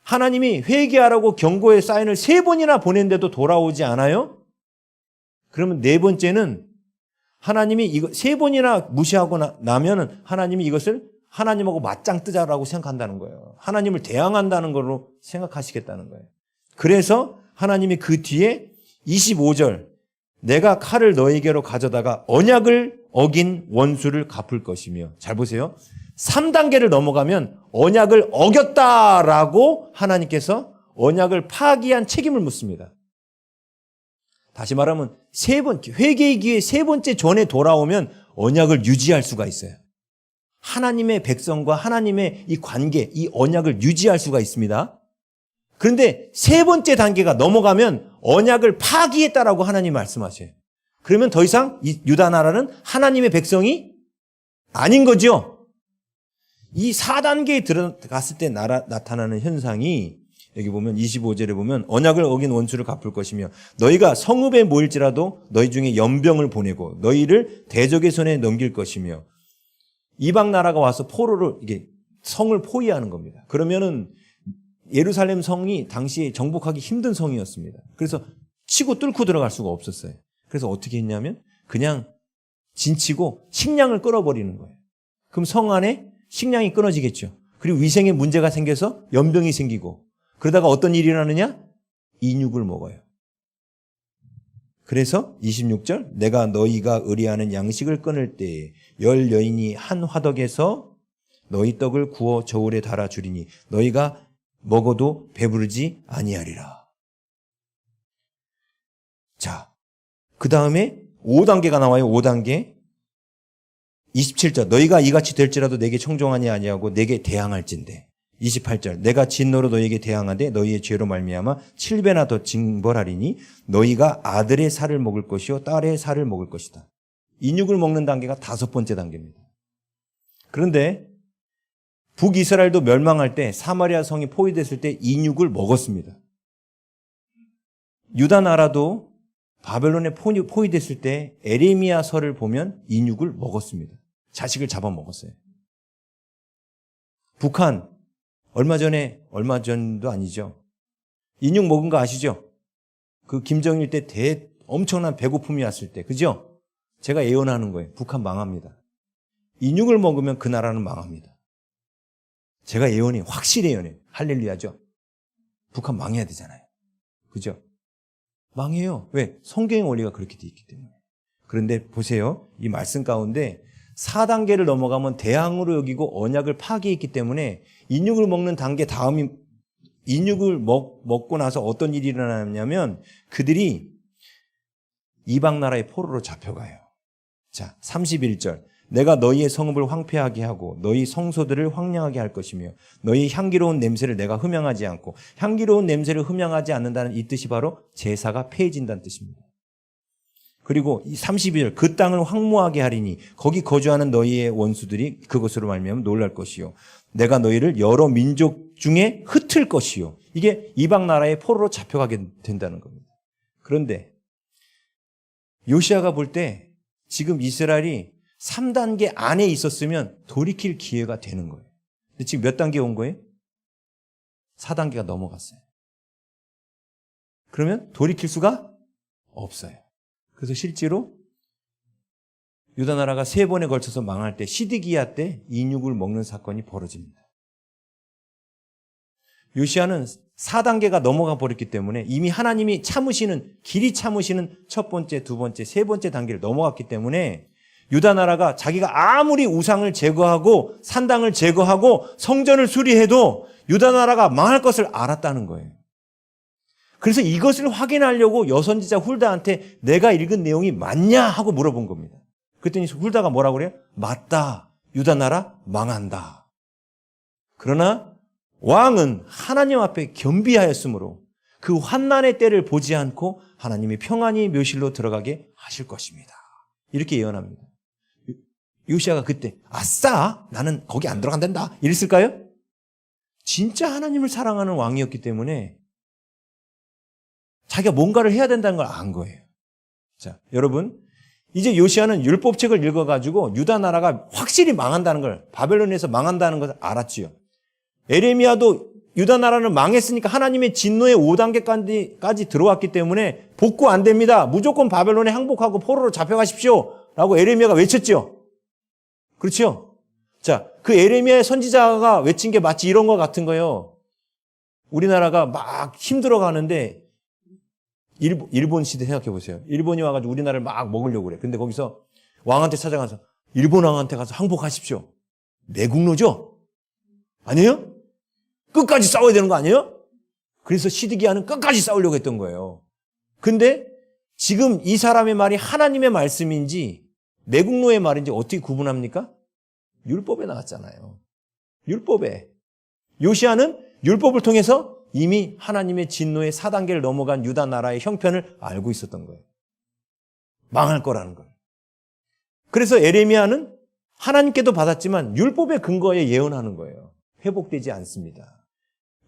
하나님이 회개하라고 경고의 사인을 3번이나 보낸데도 돌아오지 않아요? 그러면 4번째는 하나님이 이거 3번이나 무시하고 나면은 하나님이 이것을 하나님하고 맞짱 뜨자라고 생각한다는 거예요. 하나님을 대항한다는 걸로 생각하시겠다는 거예요. 그래서 하나님이 그 뒤에 25절 내가 칼을 너에게로 가져다가 언약을 어긴 원수를 갚을 것이며 잘 보세요. 3단계를 넘어가면 언약을 어겼다라고 하나님께서 언약을 파기한 책임을 묻습니다. 다시 말하면 회개의 기회 3번째 전에 돌아오면 언약을 유지할 수가 있어요. 하나님의 백성과 하나님의 이 관계, 이 언약을 유지할 수가 있습니다. 그런데 3번째 단계가 넘어가면 언약을 파기했다라고 하나님이 말씀하셔요. 그러면 더 이상 이 유다 나라는 하나님의 백성이 아닌 거죠. 이 4단계에 들어갔을 때 나타나는 현상이 여기 보면 25절에 보면 언약을 어긴 원수를 갚을 것이며 너희가 성읍에 모일지라도 너희 중에 연병을 보내고 너희를 대적의 손에 넘길 것이며 이방 나라가 와서 포로를 이게 성을 포위하는 겁니다. 그러면은 예루살렘 성이 당시에 정복하기 힘든 성이었습니다. 그래서 치고 뚫고 들어갈 수가 없었어요. 그래서 어떻게 했냐면 그냥 진치고 식량을 끊어버리는 거예요. 그럼 성 안에 식량이 끊어지겠죠. 그리고 위생에 문제가 생겨서 연병이 생기고 그러다가 어떤 일이 일어나느냐? 인육을 먹어요. 그래서 26절 내가 너희가 의뢰하는 양식을 끊을 때에 열 여인이 한 화덕에서 너희 떡을 구워 저울에 달아 주리니 너희가 먹어도 배부르지 아니하리라. 자, 그 다음에 5단계가 나와요. 5단계. 27절 너희가 이같이 될지라도 내게 청종하니 아니하고 내게 대항할진대. 28절 내가 진노로 너희에게 대항하되 너희의 죄로 말미암아 7배나 더 징벌하리니 너희가 아들의 살을 먹을 것이요 딸의 살을 먹을 것이다. 인육을 먹는 단계가 5번째 단계입니다. 그런데 북이스라엘도 멸망할 때 사마리아 성이 포위됐을 때 인육을 먹었습니다. 유다 나라도 바벨론에 포위됐을 때 에레미야서를 보면 인육을 먹었습니다. 자식을 잡아먹었어요. 북한 얼마 전도 아니죠. 인육 먹은 거 아시죠? 그 김정일 때 엄청난 배고픔이 왔을 때, 그죠? 제가 예언하는 거예요. 북한 망합니다. 인육을 먹으면 그 나라는 망합니다. 제가 확실히 예언해요. 할렐루야죠. 북한 망해야 되잖아요. 그죠? 망해요. 왜? 성경의 원리가 그렇게 돼 있기 때문에. 그런데 보세요. 이 말씀 가운데 4단계를 넘어가면 대항으로 여기고 언약을 파기했기 때문에 인육을 먹는 단계 다음이 인육을 먹고 나서 어떤 일이 일어나냐면 그들이 이방 나라의 포로로 잡혀가요. 자, 31절 내가 너희의 성읍을 황폐하게 하고 너희 성소들을 황량하게 할 것이며 너희 향기로운 냄새를 내가 흠양하지 않고 향기로운 냄새를 흠양하지 않는다는 이 뜻이 바로 제사가 폐해진다는 뜻입니다. 그리고 이 32절 그 땅을 황무하게 하리니 거기 거주하는 너희의 원수들이 그것으로 말미암아 놀랄 것이요 내가 너희를 여러 민족 중에 흩을 것이요 이게 이방 나라의 포로로 잡혀가게 된다는 겁니다. 그런데 요시아가 볼 때 지금 이스라엘이 3단계 안에 있었으면 돌이킬 기회가 되는 거예요. 근데 지금 몇 단계 온 거예요? 4단계가 넘어갔어요. 그러면 돌이킬 수가 없어요. 그래서 실제로 유다 나라가 3번에 걸쳐서 망할 때 시드기야 때 인육을 먹는 사건이 벌어집니다. 요시아는 4단계가 넘어가 버렸기 때문에 이미 하나님이 길이 참으시는 첫 번째, 두 번째, 세 번째 단계를 넘어갔기 때문에 유다 나라가 자기가 아무리 우상을 제거하고 산당을 제거하고 성전을 수리해도 유다 나라가 망할 것을 알았다는 거예요. 그래서 이것을 확인하려고 여선지자 훌다한테 내가 읽은 내용이 맞냐 하고 물어본 겁니다. 그랬더니 훌다가 뭐라고 그래요? 맞다. 유다 나라 망한다. 그러나 왕은 하나님 앞에 겸비하였으므로 그 환난의 때를 보지 않고 하나님이 평안히 묘실로 들어가게 하실 것입니다. 이렇게 예언합니다. 요시아가 그때 아싸 나는 거기 안 들어간단다 이랬을까요? 진짜 하나님을 사랑하는 왕이었기 때문에 자기가 뭔가를 해야 된다는 걸 안 거예요. 자, 여러분 이제 요시아는 율법책을 읽어가지고 유다 나라가 확실히 망한다는 걸 바벨론에서 망한다는 것을 알았지요. 에레미야도 유다 나라는 망했으니까 하나님의 진노의 5단계까지 들어왔기 때문에 복구 안 됩니다. 무조건 바벨론에 항복하고 포로로 잡혀가십시오 라고 에레미야가 외쳤죠. 그렇죠? 자, 그 에레미야의 선지자가 외친 게 마치 이런 것 같은 거예요. 우리나라가 막 힘들어 가는데 일본 시대 생각해 보세요. 일본이 와가지고 우리나라를 막 먹으려고 그래. 근데 거기서 왕한테 찾아가서 일본 왕한테 가서 항복하십시오. 매국노죠? 아니에요? 끝까지 싸워야 되는 거 아니에요? 그래서 시드기야는 끝까지 싸우려고 했던 거예요. 근데 지금 이 사람의 말이 하나님의 말씀인지 매국노의 말인지 어떻게 구분합니까? 율법에 나왔잖아요. 율법에. 요시아는 율법을 통해서 이미 하나님의 진노의 4단계를 넘어간 유다 나라의 형편을 알고 있었던 거예요. 망할 거라는 걸. 그래서 에레미야는 하나님께도 받았지만 율법의 근거에 예언하는 거예요. 회복되지 않습니다.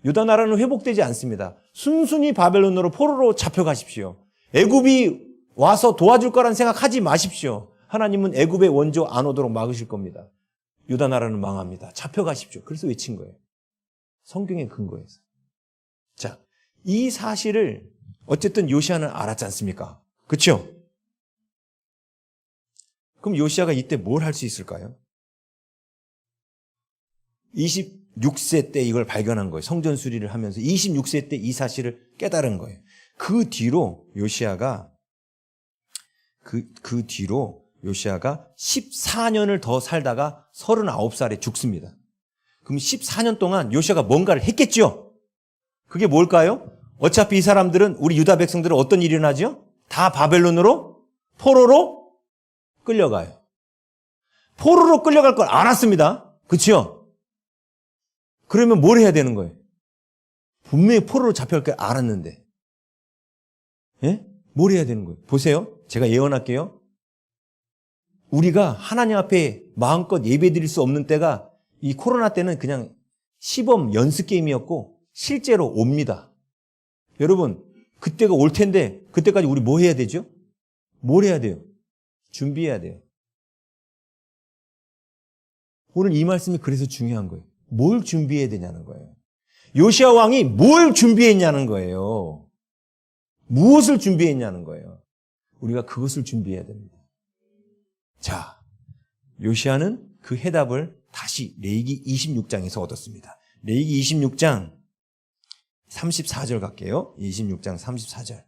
유다 나라는 회복되지 않습니다. 순순히 바벨론으로 포로로 잡혀가십시오. 애굽이 와서 도와줄 거란 생각하지 마십시오. 하나님은 애굽의 원조 안 오도록 막으실 겁니다. 유다 나라는 망합니다. 잡혀가십시오. 그래서 외친 거예요. 성경의 근거에서. 자, 이 사실을 어쨌든 요시아는 알았지 않습니까? 그렇죠? 그럼 요시아가 이때 뭘 할 수 있을까요? 26세 때 이걸 발견한 거예요. 성전 수리를 하면서 26세 때 이 사실을 깨달은 거예요. 그 뒤로 요시아가 그 뒤로 요시야가 14년을 더 살다가 39살에 죽습니다. 그럼 14년 동안 요시야가 뭔가를 했겠죠? 그게 뭘까요? 어차피 이 사람들은, 우리 유다 백성들은 어떤 일이 일어나죠? 다 바벨론으로, 포로로 끌려가요. 포로로 끌려갈 걸 알았습니다. 그렇죠? 그러면 뭘 해야 되는 거예요? 분명히 포로로 잡혀갈 걸 알았는데. 예? 뭘 해야 되는 거예요? 보세요. 제가 예언할게요. 우리가 하나님 앞에 마음껏 예배 드릴 수 없는 때가, 이 코로나 때는 그냥 시범 연습 게임이었고 실제로 옵니다. 여러분, 그때가 올 텐데 그때까지 우리 뭐 해야 되죠? 뭘 해야 돼요? 준비해야 돼요. 오늘 이 말씀이 그래서 중요한 거예요. 뭘 준비해야 되냐는 거예요. 요시야 왕이 뭘 준비했냐는 거예요. 무엇을 준비했냐는 거예요. 우리가 그것을 준비해야 됩니다. 자, 요시야는 그 해답을 다시 레위기 26장에서 얻었습니다. 레위기 26장 34절 갈게요. 26장 34절.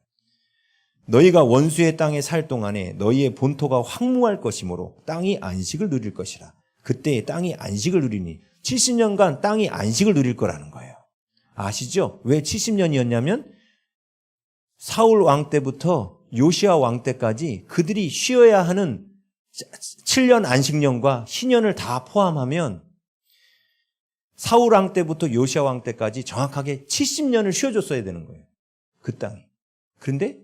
너희가 원수의 땅에 살 동안에 너희의 본토가 황무할 것이므로 땅이 안식을 누릴 것이라. 그때 땅이 안식을 누리니 70년간 땅이 안식을 누릴 거라는 거예요. 아시죠? 왜 70년이었냐면 사울 왕 때부터 요시야 왕 때까지 그들이 쉬어야 하는 7년 안식년과 희년을 다 포함하면 사울 왕 때부터 요시야 왕 때까지 정확하게 70년을 쉬어줬어야 되는 거예요. 그 땅이. 그런데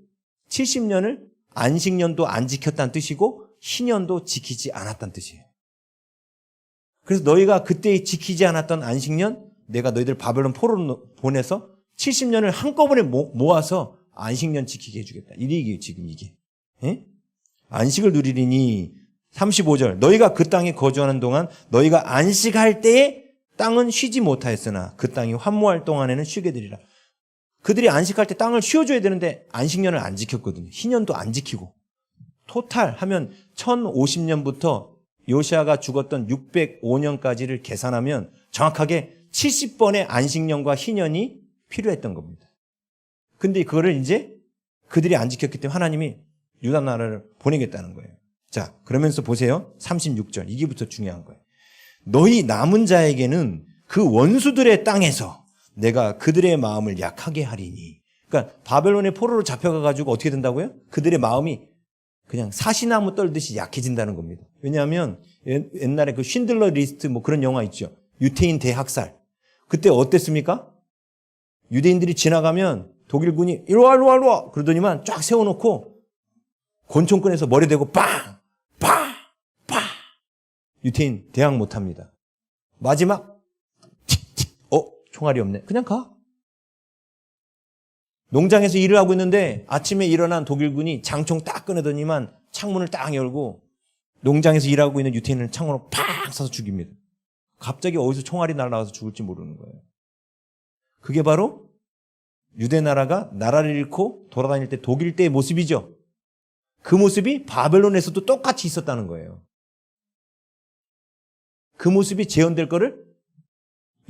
70년을 안식년도 안 지켰다는 뜻이고 희년도 지키지 않았다는 뜻이에요. 그래서 너희가 그때 지키지 않았던 안식년, 내가 너희들 바벨론 포로로 보내서 70년을 한꺼번에 모아서 안식년 지키게 해주겠다. 이게 지금 이게. 예? 안식을 누리리니 35절. 너희가 그 땅에 거주하는 동안 너희가 안식할 때에 땅은 쉬지 못하였으나 그 땅이 환무할 동안에는 쉬게 되리라. 그들이 안식할 때 땅을 쉬어줘야 되는데 안식년을 안 지켰거든요. 희년도 안 지키고. 토탈 하면 1050년부터 요시야가 죽었던 605년까지를 계산하면 정확하게 70번의 안식년과 희년이 필요했던 겁니다. 근데 그거를 이제 그들이 안 지켰기 때문에 하나님이 유다 나라를 보내겠다는 거예요. 자, 그러면서 보세요. 36절. 이게부터 중요한 거예요. 너희 남은 자에게는 그 원수들의 땅에서 내가 그들의 마음을 약하게 하리니. 그러니까 바벨론의 포로로 잡혀가가지고 어떻게 된다고요? 그들의 마음이 그냥 사시나무 떨듯이 약해진다는 겁니다. 왜냐하면 옛날에 그 쉰들러 리스트 뭐 그런 영화 있죠. 유태인 대학살. 그때 어땠습니까? 유대인들이 지나가면 독일군이 이리와 이리와 이리와 그러더니만 쫙 세워놓고 권총 꺼내서 머리 대고 빵! 빵! 빵! 유태인 대항 못합니다. 마지막 총알이 없네. 그냥 가. 농장에서 일을 하고 있는데 아침에 일어난 독일군이 장총 딱 꺼내더니만 창문을 딱 열고 농장에서 일하고 있는 유태인을 창으로 팍 쏴서 죽입니다. 갑자기 어디서 총알이 날아와서 죽을지 모르는 거예요. 그게 바로 유대 나라가 나라를 잃고 돌아다닐 때 독일 때의 모습이죠. 그 모습이 바벨론에서도 똑같이 있었다는 거예요. 그 모습이 재현될 거를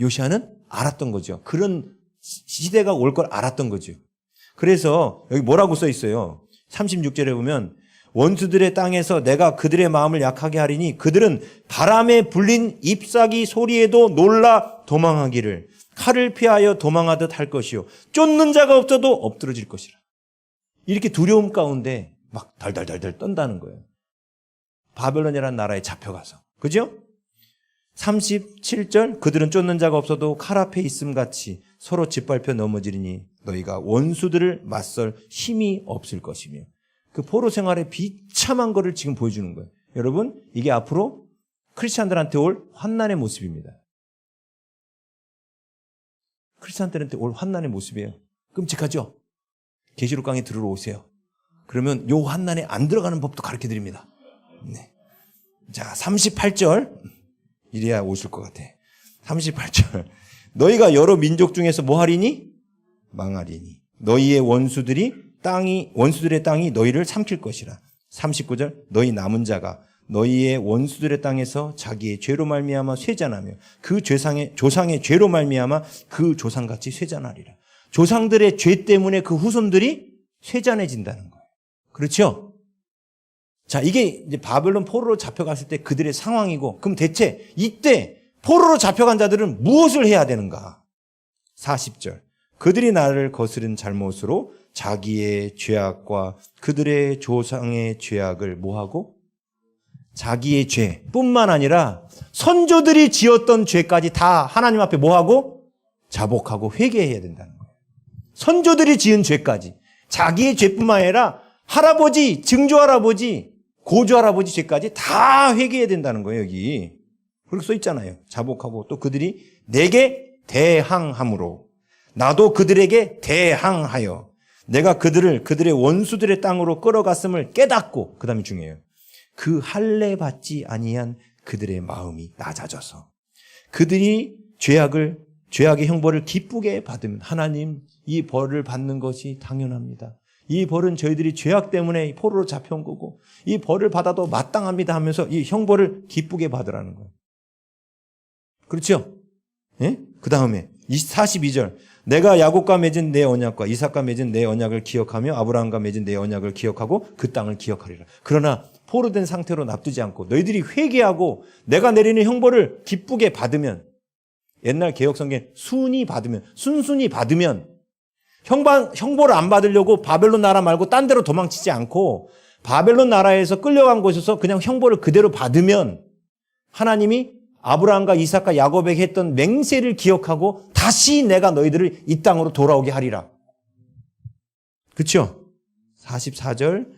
요시야는 알았던 거죠. 그런 시대가 올 걸 알았던 거죠. 그래서 여기 뭐라고 써 있어요? 36절에 보면 원수들의 땅에서 내가 그들의 마음을 약하게 하리니 그들은 바람에 불린 잎사귀 소리에도 놀라 도망하기를 칼을 피하여 도망하듯 할 것이요 쫓는 자가 없어도 엎드러질 것이라. 이렇게 두려움 가운데 막 달달달달 떤다는 거예요. 바벨론이라는 나라에 잡혀가서. 그죠? 37절 그들은 쫓는 자가 없어도 칼 앞에 있음 같이 서로 짓밟혀 넘어지리니 너희가 원수들을 맞설 힘이 없을 것이며. 그 포로 생활의 비참한 거를 지금 보여주는 거예요. 여러분, 이게 앞으로 크리스찬들한테 올 환난의 모습입니다. 크리스찬들한테 올 환난의 모습이에요. 끔찍하죠? 계시록 강의 들으러 오세요. 그러면 요 환난에 안 들어가는 법도 가르쳐 드립니다. 네. 자, 38절. 이래야 오실 것 같아. 38절. 너희가 여러 민족 중에서 뭐 하리니? 망하리니. 너희의 원수들의 땅이 너희를 삼킬 것이라. 39절. 너희 남은 자가 너희의 원수들의 땅에서 자기의 죄로 말미암아 쇠잔하며 그 조상의 죄로 말미암아 그 조상같이 쇠잔하리라. 조상들의 죄 때문에 그 후손들이 쇠잔해진다는 거예요. 그렇죠? 자, 이게 이제 바벨론 포로로 잡혀갔을 때 그들의 상황이고, 그럼 대체 이때 포로로 잡혀간 자들은 무엇을 해야 되는가? 40절. 그들이 나를 거스른 잘못으로 자기의 죄악과 그들의 조상의 죄악을 뭐하고? 자기의 죄뿐만 아니라 선조들이 지었던 죄까지 다 하나님 앞에 뭐하고? 자복하고 회개해야 된다는 거예요. 선조들이 지은 죄까지. 자기의 죄뿐만 아니라 할아버지, 증조할아버지, 고조할아버지 죄까지 다 회개해야 된다는 거예요, 여기. 그렇게 써 있잖아요. 자복하고 또 그들이 내게 대항함으로 나도 그들에게 대항하여 내가 그들의 원수들의 땅으로 끌어갔음을 깨닫고, 그 다음이 중요해요. 그 할례 받지 아니한 그들의 마음이 낮아져서 그들이 죄악의 형벌을 기쁘게 받으면, 하나님 이 벌을 받는 것이 당연합니다. 이 벌은 저희들이 죄악 때문에 포로로 잡혀온 거고 이 벌을 받아도 마땅합니다 하면서 이 형벌을 기쁘게 받으라는 거예요. 그렇죠? 예? 그 다음에 42절. 내가 야곱과 맺은 내 언약과 이삭과 맺은 내 언약을 기억하며 아브라함과 맺은 내 언약을 기억하고 그 땅을 기억하리라. 그러나 포로된 상태로 납두지 않고 너희들이 회개하고 내가 내리는 형벌을 기쁘게 받으면, 옛날 개혁성경 순순히 받으면 형벌을 안 받으려고 바벨론 나라 말고 딴 데로 도망치지 않고 바벨론 나라에서 끌려간 곳에서 그냥 형벌을 그대로 받으면 하나님이 아브라함과 이삭과 야곱에게 했던 맹세를 기억하고 다시 내가 너희들을 이 땅으로 돌아오게 하리라. 그렇죠? 44절,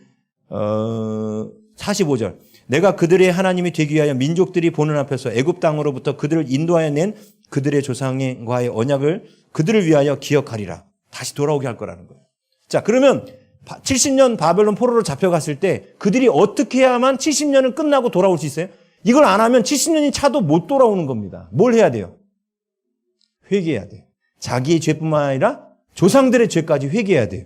45절. 내가 그들의 하나님이 되기 위하여 민족들이 보는 앞에서 애굽 땅으로부터 그들을 인도하여 낸 그들의 조상과의 언약을 그들을 위하여 기억하리라. 다시 돌아오게 할 거라는 거예요. 자, 그러면 70년 바벨론 포로로 잡혀갔을 때 그들이 어떻게 해야만 70년은 끝나고 돌아올 수 있어요? 이걸 안 하면 70년이 차도 못 돌아오는 겁니다. 뭘 해야 돼요? 회개해야 돼요. 자기의 죄뿐만 아니라 조상들의 죄까지 회개해야 돼요.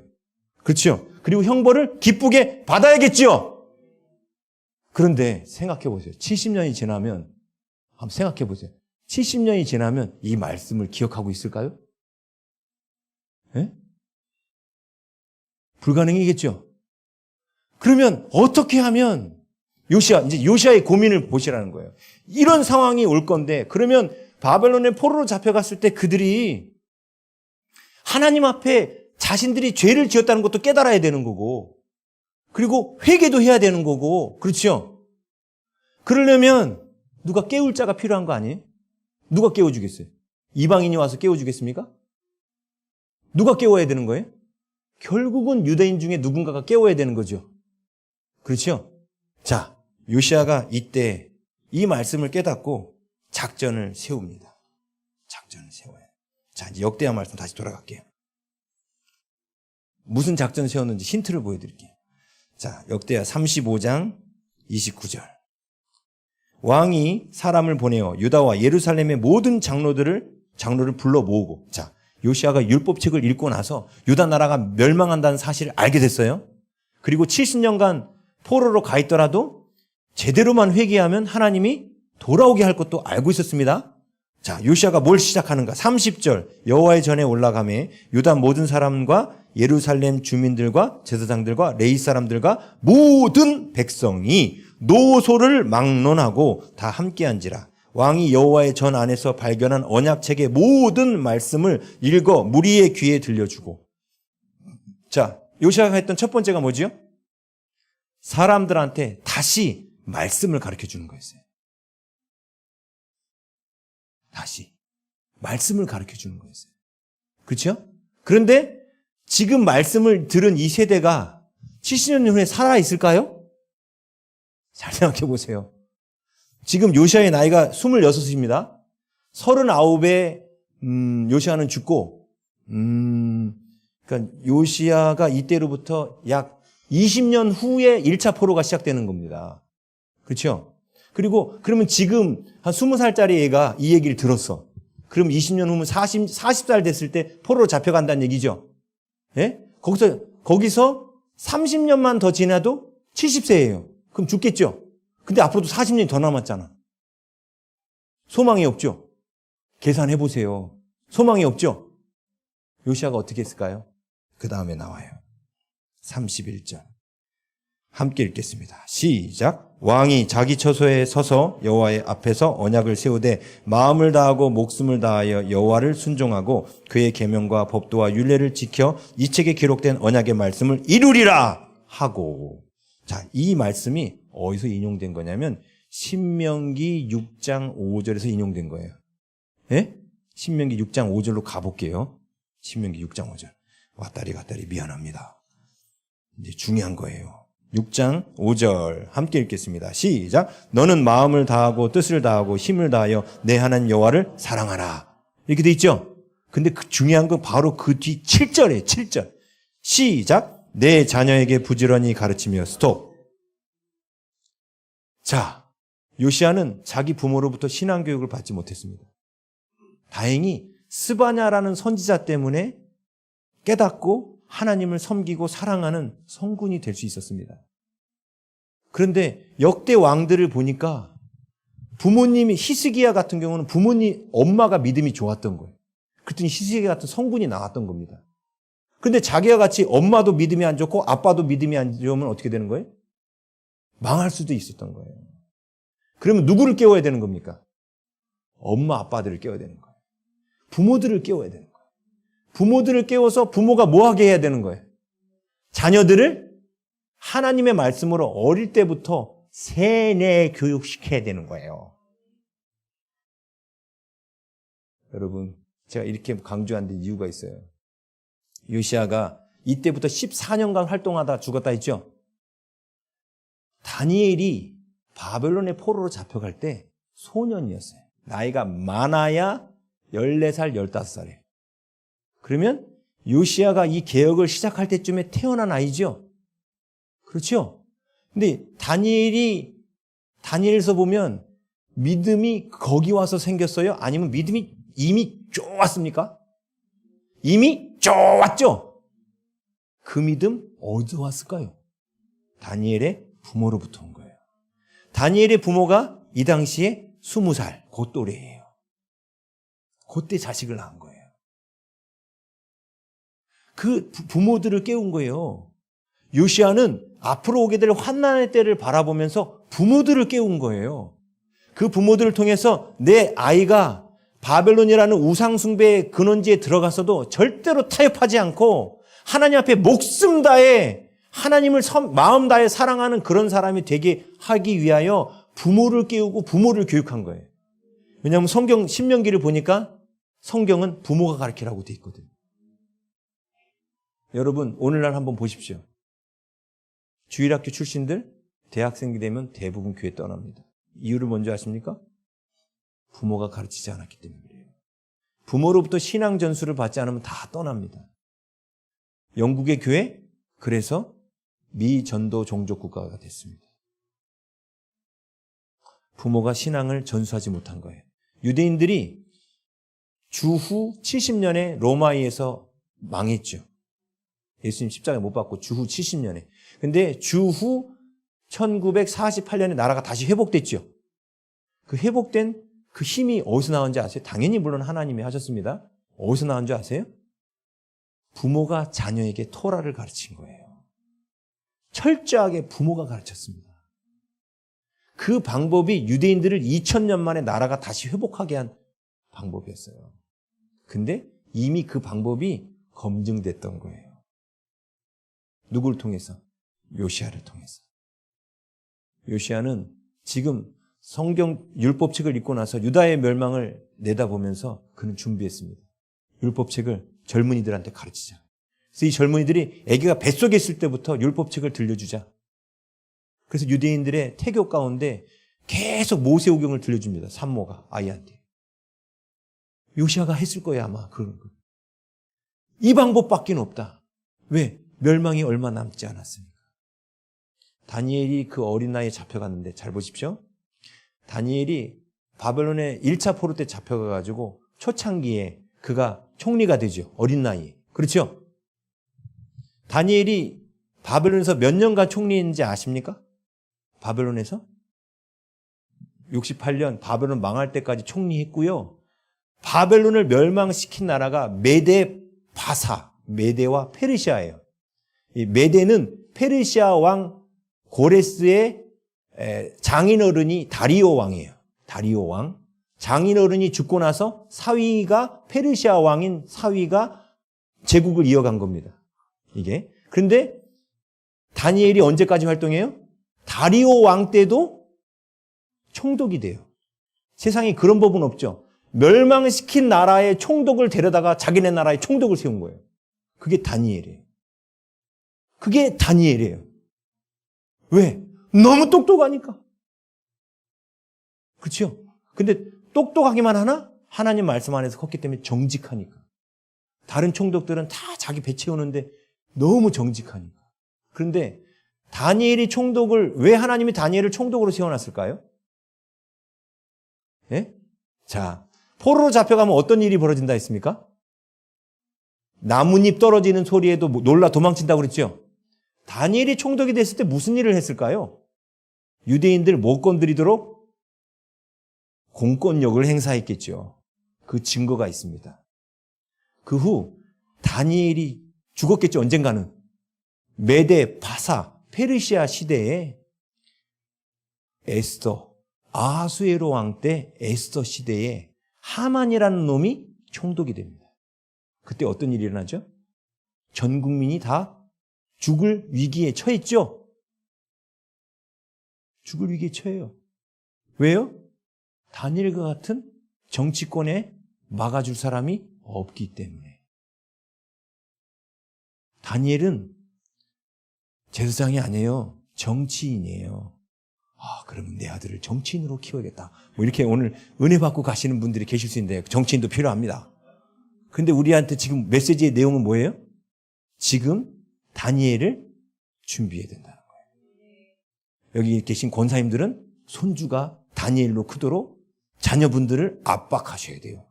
그렇죠? 그리고 형벌을 기쁘게 받아야겠죠? 그런데 생각해 보세요. 70년이 지나면, 한번 생각해 보세요. 70년이 지나면 이 말씀을 기억하고 있을까요? 예? 불가능이겠죠? 그러면 어떻게 하면 이제 요시아의 고민을 보시라는 거예요. 이런 상황이 올 건데, 그러면 바벨론의 포로로 잡혀갔을 때 그들이 하나님 앞에 자신들이 죄를 지었다는 것도 깨달아야 되는 거고, 그리고 회개도 해야 되는 거고, 그렇죠? 그러려면 누가 깨울 자가 필요한 거 아니에요? 누가 깨워주겠어요? 이방인이 와서 깨워주겠습니까? 누가 깨워야 되는 거예요? 결국은 유대인 중에 누군가가 깨워야 되는 거죠. 그렇죠? 자, 요시아가 이때 이 말씀을 깨닫고 작전을 세웁니다. 작전을 세워요. 자, 이제 역대하 말씀 다시 돌아갈게요. 무슨 작전을 세웠는지 힌트를 보여드릴게요. 자, 역대하 35장 29절. 왕이 사람을 보내어 유다와 예루살렘의 모든 장로를 불러 모으고, 자, 요시아가 율법책을 읽고 나서 유다 나라가 멸망한다는 사실을 알게 됐어요. 그리고 70년간 포로로 가 있더라도 제대로만 회개하면 하나님이 돌아오게 할 것도 알고 있었습니다. 자, 요시아가 뭘 시작하는가? 30절. 여호와의 전에 올라가매 유다 모든 사람과 예루살렘 주민들과 제사장들과 레위 사람들과 모든 백성이 노소를 막론하고 다 함께한지라. 왕이 여호와의 전 안에서 발견한 언약책의 모든 말씀을 읽어 무리의 귀에 들려주고. 자, 요시아가 했던 첫 번째가 뭐지요? 사람들한테 다시 말씀을 가르쳐 주는 거였어요. 다시 말씀을 가르쳐 주는 거였어요. 그렇죠? 그런데 지금 말씀을 들은 이 세대가 70년 후에 살아 있을까요? 잘 생각해 보세요. 지금 요시아의 나이가 26입니다. 39에 요시아는 죽고, 그러니까 요시아가 이때로부터 약 20년 후에 1차 포로가 시작되는 겁니다. 그렇죠? 그리고 그러면 지금 한 20살짜리 애가 이 얘기를 들었어. 그럼 20년 후면 40살 됐을 때 포로로 잡혀간다는 얘기죠. 예? 거기서 30년만 더 지나도 70세예요. 그럼 죽겠죠? 근데 앞으로도 40년이 더 남았잖아. 소망이 없죠? 계산해 보세요. 소망이 없죠? 요시아가 어떻게 했을까요? 그 다음에 나와요. 31절. 함께 읽겠습니다. 시작. 왕이 자기 처소에 서서 여호와의 앞에서 언약을 세우되 마음을 다하고 목숨을 다하여 여호와를 순종하고 그의 계명과 법도와 율례를 지켜 이 책에 기록된 언약의 말씀을 이루리라 하고. 자, 이 말씀이 어디서 인용된 거냐면 신명기 6장 5절에서 인용된 거예요. 예? 신명기 6장 5절로 가볼게요. 신명기 6장 5절. 왔다리 갔다리 미안합니다. 이제 중요한 거예요. 6장 5절 함께 읽겠습니다. 시작. 너는 마음을 다하고 뜻을 다하고 힘을 다하여 내 하나님 여호와를 사랑하라. 이렇게 돼 있죠? 근데 그 중요한 건 바로 그 뒤 7절이에요. 7절. 시작. 내 자녀에게 부지런히 가르치며 스톱. 자, 요시야는 자기 부모로부터 신앙교육을 받지 못했습니다. 다행히 스바냐라는 선지자 때문에 깨닫고 하나님을 섬기고 사랑하는 성군이 될 수 있었습니다. 그런데 역대 왕들을 보니까 부모님이 히스기야 같은 경우는 부모님 엄마가 믿음이 좋았던 거예요. 그랬더니 히스기야 같은 성군이 나왔던 겁니다. 그런데 자기와 같이 엄마도 믿음이 안 좋고 아빠도 믿음이 안 좋으면 어떻게 되는 거예요? 망할 수도 있었던 거예요. 그러면 누구를 깨워야 되는 겁니까? 엄마 아빠들을 깨워야 되는 거예요. 부모들을 깨워야 되는 거예요. 부모들을 깨워서 부모가 뭐 하게 해야 되는 거예요? 자녀들을 하나님의 말씀으로 어릴 때부터 세뇌 교육시켜야 되는 거예요. 여러분, 제가 이렇게 강조한 데 이유가 있어요. 요시야가 이때부터 14년간 활동하다 죽었다 했죠? 다니엘이 바벨론의 포로로 잡혀갈 때 소년이었어요. 나이가 많아야 14살, 15살이에요. 그러면 요시야가 이 개혁을 시작할 때쯤에 태어난 아이죠. 그렇죠? 근데 다니엘에서 보면 믿음이 거기 와서 생겼어요? 아니면 믿음이 이미 좋았습니까? 이미 좋았죠? 그 믿음 어디서 왔을까요? 다니엘의 부모로부터 온 거예요. 다니엘의 부모가 이 당시에 20살, 그 또래예요. 그때 자식을 낳은 거예요. 그 부모들을 깨운 거예요. 요시야는 앞으로 오게 될 환난의 때를 바라보면서 부모들을 깨운 거예요. 그 부모들을 통해서 내 아이가 바벨론이라는 우상숭배의 근원지에 들어갔어도 절대로 타협하지 않고 하나님 앞에 목숨 다해 하나님을 마음 다해 사랑하는 그런 사람이 되게 하기 위하여 부모를 깨우고 부모를 교육한 거예요. 왜냐하면 성경 신명기를 보니까 성경은 부모가 가르치라고 돼 있거든요. 여러분, 오늘날 한번 보십시오. 주일학교 출신들 대학생이 되면 대부분 교회 떠납니다. 이유를 뭔지 아십니까? 부모가 가르치지 않았기 때문에 그래요. 부모로부터 신앙 전수를 받지 않으면 다 떠납니다. 영국의 교회, 그래서 미전도 종족 국가가 됐습니다. 부모가 신앙을 전수하지 못한 거예요. 유대인들이 주후 70년에 로마에서 망했죠. 예수님 십자가에 못 박고 주후 70년에. 근데 주후 1948년에 나라가 다시 회복됐죠. 그 회복된 그 힘이 어디서 나온지 아세요? 당연히 물론 하나님이 하셨습니다. 어디서 나온 줄 아세요? 부모가 자녀에게 토라를 가르친 거예요. 철저하게 부모가 가르쳤습니다. 그 방법이 유대인들을 2000년 만에 나라가 다시 회복하게 한 방법이었어요. 근데 이미 그 방법이 검증됐던 거예요. 누구를 통해서? 요시야를 통해서. 요시야는 지금 성경 율법책을 읽고 나서 유다의 멸망을 내다보면서 그는 준비했습니다. 율법책을 젊은이들한테 가르치자. 그래서 이 젊은이들이 아기가 뱃속에 있을 때부터 율법책을 들려주자. 그래서 유대인들의 태교 가운데 계속 모세오경을 들려줍니다. 산모가 아이한테. 요시야가 했을 거예요, 아마. 이 방법밖에 없다. 왜? 멸망이 얼마 남지 않았으니까. 다니엘이 그 어린 나이에 잡혀갔는데 잘 보십시오. 다니엘이 바벨론의 1차 포로 때 잡혀가가지고 초창기에 그가 총리가 되죠. 어린 나이에. 그렇죠? 다니엘이 바벨론에서 몇 년간 총리했는지 아십니까? 바벨론에서? 68년 바벨론 망할 때까지 총리했고요. 바벨론을 멸망시킨 나라가 메데 바사, 메데와 페르시아예요. 이 메데는 페르시아 왕 고레스의 장인어른이 다리오 왕이에요. 다리오 왕. 장인어른이 죽고 나서 사위가 페르시아 왕인 사위가 제국을 이어간 겁니다. 이게. 그런데 다니엘이 언제까지 활동해요? 다리오 왕 때도 총독이 돼요. 세상에 그런 법은 없죠. 멸망시킨 나라의 총독을 데려다가 자기네 나라의 총독을 세운 거예요. 그게 다니엘이에요. 그게 다니엘이에요. 왜? 너무 똑똑하니까. 그렇죠? 근데 똑똑하기만 하나? 하나님 말씀 안에서 컸기 때문에 정직하니까. 다른 총독들은 다 자기 배 채우는데 너무 정직하니까. 그런데 다니엘이 총독을, 왜 하나님이 다니엘을 총독으로 세워놨을까요? 예? 자, 포로로 잡혀가면 어떤 일이 벌어진다 했습니까? 나뭇잎 떨어지는 소리에도 놀라 도망친다고 그랬죠? 다니엘이 총독이 됐을 때 무슨 일을 했을까요? 유대인들 못 건드리도록 공권력을 행사했겠죠. 그 증거가 있습니다. 그 후 다니엘이 죽었겠죠, 언젠가는. 메데, 파사, 페르시아 시대에 에스더, 아하수에로 왕 때 에스더 시대에 하만이라는 놈이 총독이 됩니다. 그때 어떤 일이 일어나죠? 전 국민이 다 죽을 위기에 처했죠? 죽을 위기에 처해요. 왜요? 다니엘과 같은 정치권에 막아줄 사람이 없기 때문에. 다니엘은 제사장이 아니에요. 정치인이에요. 아, 그러면 내 아들을 정치인으로 키워야겠다. 뭐 이렇게 오늘 은혜 받고 가시는 분들이 계실 수 있는데 정치인도 필요합니다. 근데 우리한테 지금 메시지의 내용은 뭐예요? 지금 다니엘을 준비해야 된다는 거예요. 여기 계신 권사님들은 손주가 다니엘로 크도록 자녀분들을 압박하셔야 돼요.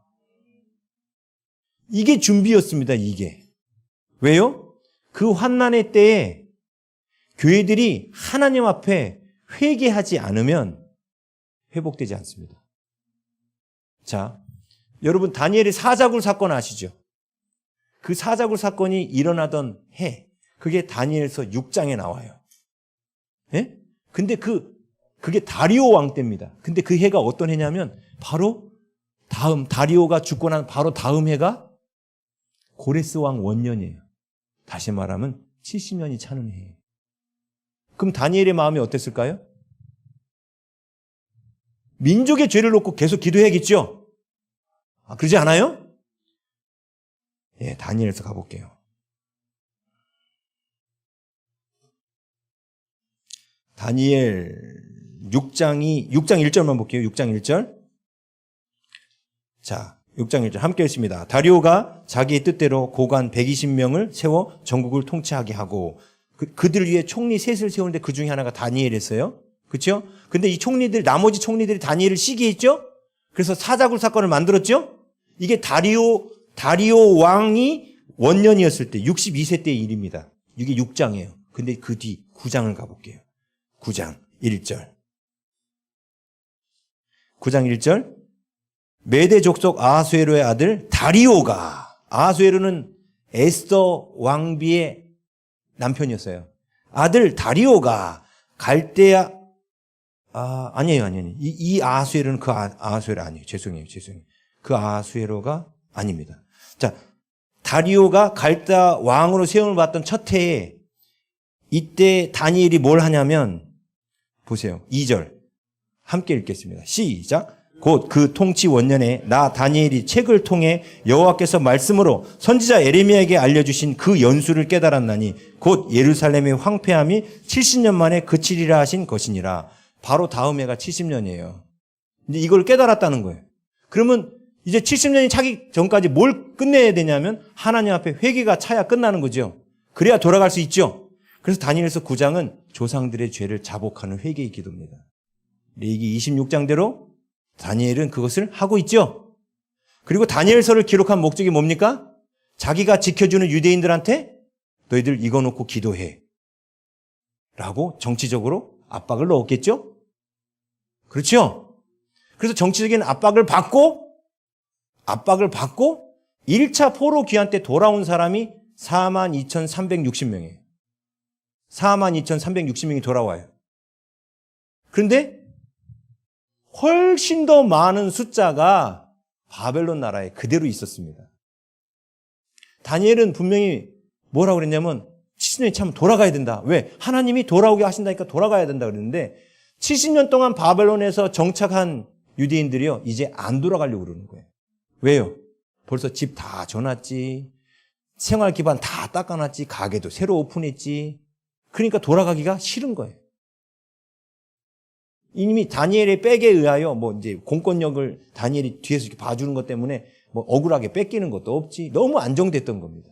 이게 준비였습니다, 이게. 왜요? 그 환난의 때에 교회들이 하나님 앞에 회개하지 않으면 회복되지 않습니다. 자, 여러분 다니엘의 사자굴 사건 아시죠? 그 사자굴 사건이 일어나던 해, 그게 다니엘서 6장에 나와요. 예? 근데 그게 다리오 왕 때입니다. 근데 그 해가 어떤 해냐면 바로 다리오가 죽고 난 바로 다음 해가 고레스 왕 원년이에요. 다시 말하면 70년이 차는 해예요. 그럼 다니엘의 마음이 어땠을까요? 민족의 죄를 놓고 계속 기도해야겠죠? 아, 그러지 않아요? 예, 다니엘에서 가볼게요. 다니엘 6장 1절만 볼게요. 6장 1절. 자, 6장 1절 함께 읽습니다. 다리오가 자기의 뜻대로 고관 120명을 세워 전국을 통치하게 하고 그들 위에 총리 셋을 세우는데 그 중에 하나가 다니엘이었어요. 그렇죠? 근데 이 나머지 총리들이 다니엘을 시기했죠? 그래서 사자굴 사건을 만들었죠? 이게 다리오 왕이 원년이었을 때 62세 때의 일입니다. 이게 6장이에요. 근데 그 뒤 9장을 가볼게요. 9장 1절. 9장 1절. 메대 족속 아하수에로의 아들 다리오가, 아하수에로는 에스더 왕비의 남편이었어요. 아들 다리오가 갈대아, 아니에요. 이 아하수에로는 그 아하수에로 아니에요. 죄송해요. 그 아하수에로가 아닙니다. 자, 다리오가 갈대아 왕으로 세움을 받던 첫 해에 이때 다니엘이 뭘 하냐면, 보세요. 2절. 함께 읽겠습니다. 시작. 곧 그 통치 원년에 나 다니엘이 책을 통해 여호와께서 말씀으로 선지자 에레미야에게 알려주신 그 연수를 깨달았나니 곧 예루살렘의 황폐함이 70년 만에 그치리라 하신 것이니라. 바로 다음 해가 70년이에요. 이제 이걸 깨달았다는 거예요. 그러면 이제 70년이 차기 전까지 뭘 끝내야 되냐면 하나님 앞에 회개가 차야 끝나는 거죠. 그래야 돌아갈 수 있죠. 그래서 다니엘서 9장은 조상들의 죄를 자복하는 회개의 기도입니다. 레위기 26장대로 다니엘은 그것을 하고 있죠. 그리고 다니엘서를 기록한 목적이 뭡니까? 자기가 지켜주는 유대인들한테 너희들 이거 놓고 기도해 라고 정치적으로 압박을 넣었겠죠. 그렇죠? 그래서 정치적인 압박을 받고 1차 포로 귀환 때 돌아온 사람이 42,360명이에요. 42,360명이 돌아와요. 그런데 훨씬 더 많은 숫자가 바벨론 나라에 그대로 있었습니다. 다니엘은 분명히 뭐라고 그랬냐면 70년이 참 돌아가야 된다. 왜? 하나님이 돌아오게 하신다니까 돌아가야 된다 그랬는데 70년 동안 바벨론에서 정착한 유대인들이요, 이제 안 돌아가려고 그러는 거예요. 왜요? 벌써 집 다 져놨지, 생활 기반 다 닦아놨지, 가게도 새로 오픈했지. 그러니까 돌아가기가 싫은 거예요. 이미 다니엘의 백에 의하여 뭐 이제 공권력을 다니엘이 뒤에서 이렇게 봐주는 것 때문에 뭐 억울하게 뺏기는 것도 없지. 너무 안정됐던 겁니다.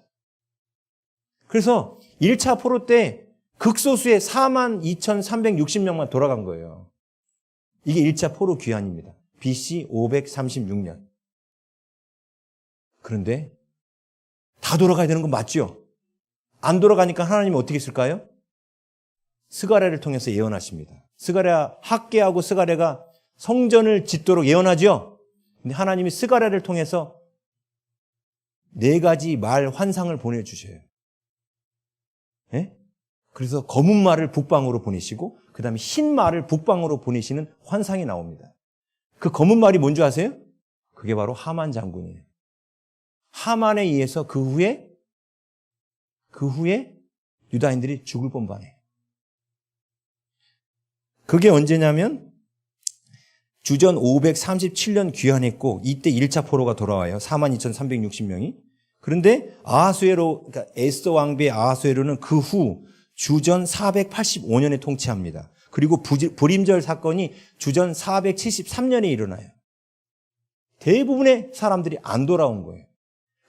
그래서 1차 포로 때 극소수의 42,360명만 돌아간 거예요. 이게 1차 포로 귀환입니다. BC 536년. 그런데 다 돌아가야 되는 건 맞죠? 안 돌아가니까 하나님이 어떻게 했을까요? 스가랴를 통해서 예언하십니다. 학개하고 스가랴가 성전을 짓도록 예언하죠? 근데 하나님이 스가랴를 통해서 4가지 말 환상을 보내주셔요. 예? 그래서 검은 말을 북방으로 보내시고 그 다음에 흰 말을 북방으로 보내시는 환상이 나옵니다. 그 검은 말이 뭔지 아세요? 그게 바로 하만 장군이에요. 하만에 의해서 그 후에 유다인들이 죽을 뻔반해요. 그게 언제냐면 주전 537년 귀환했고 이때 1차 포로가 돌아와요. 42,360명이. 그런데 아하수에로, 그러니까 에스더 왕비의 아하수에로는 그 후 주전 485년에 통치합니다. 그리고 불임절 사건이 주전 473년에 일어나요. 대부분의 사람들이 안 돌아온 거예요.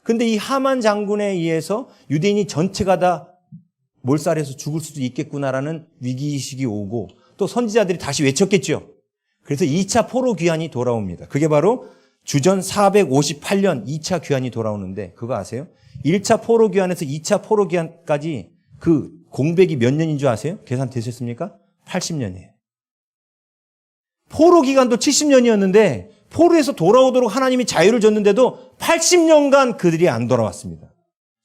근데 이 하만 장군에 의해서 유대인이 전체가 다 몰살해서 죽을 수도 있겠구나라는 위기의식이 오고 또 선지자들이 다시 외쳤겠죠. 그래서 2차 포로 귀환이 돌아옵니다. 그게 바로 주전 458년 2차 귀환이 돌아오는데 그거 아세요? 1차 포로 귀환에서 2차 포로 귀환까지 그 공백이 몇 년인 줄 아세요? 계산되셨습니까? 80년이에요. 포로 기간도 70년이었는데 포로에서 돌아오도록 하나님이 자유를 줬는데도 80년간 그들이 안 돌아왔습니다.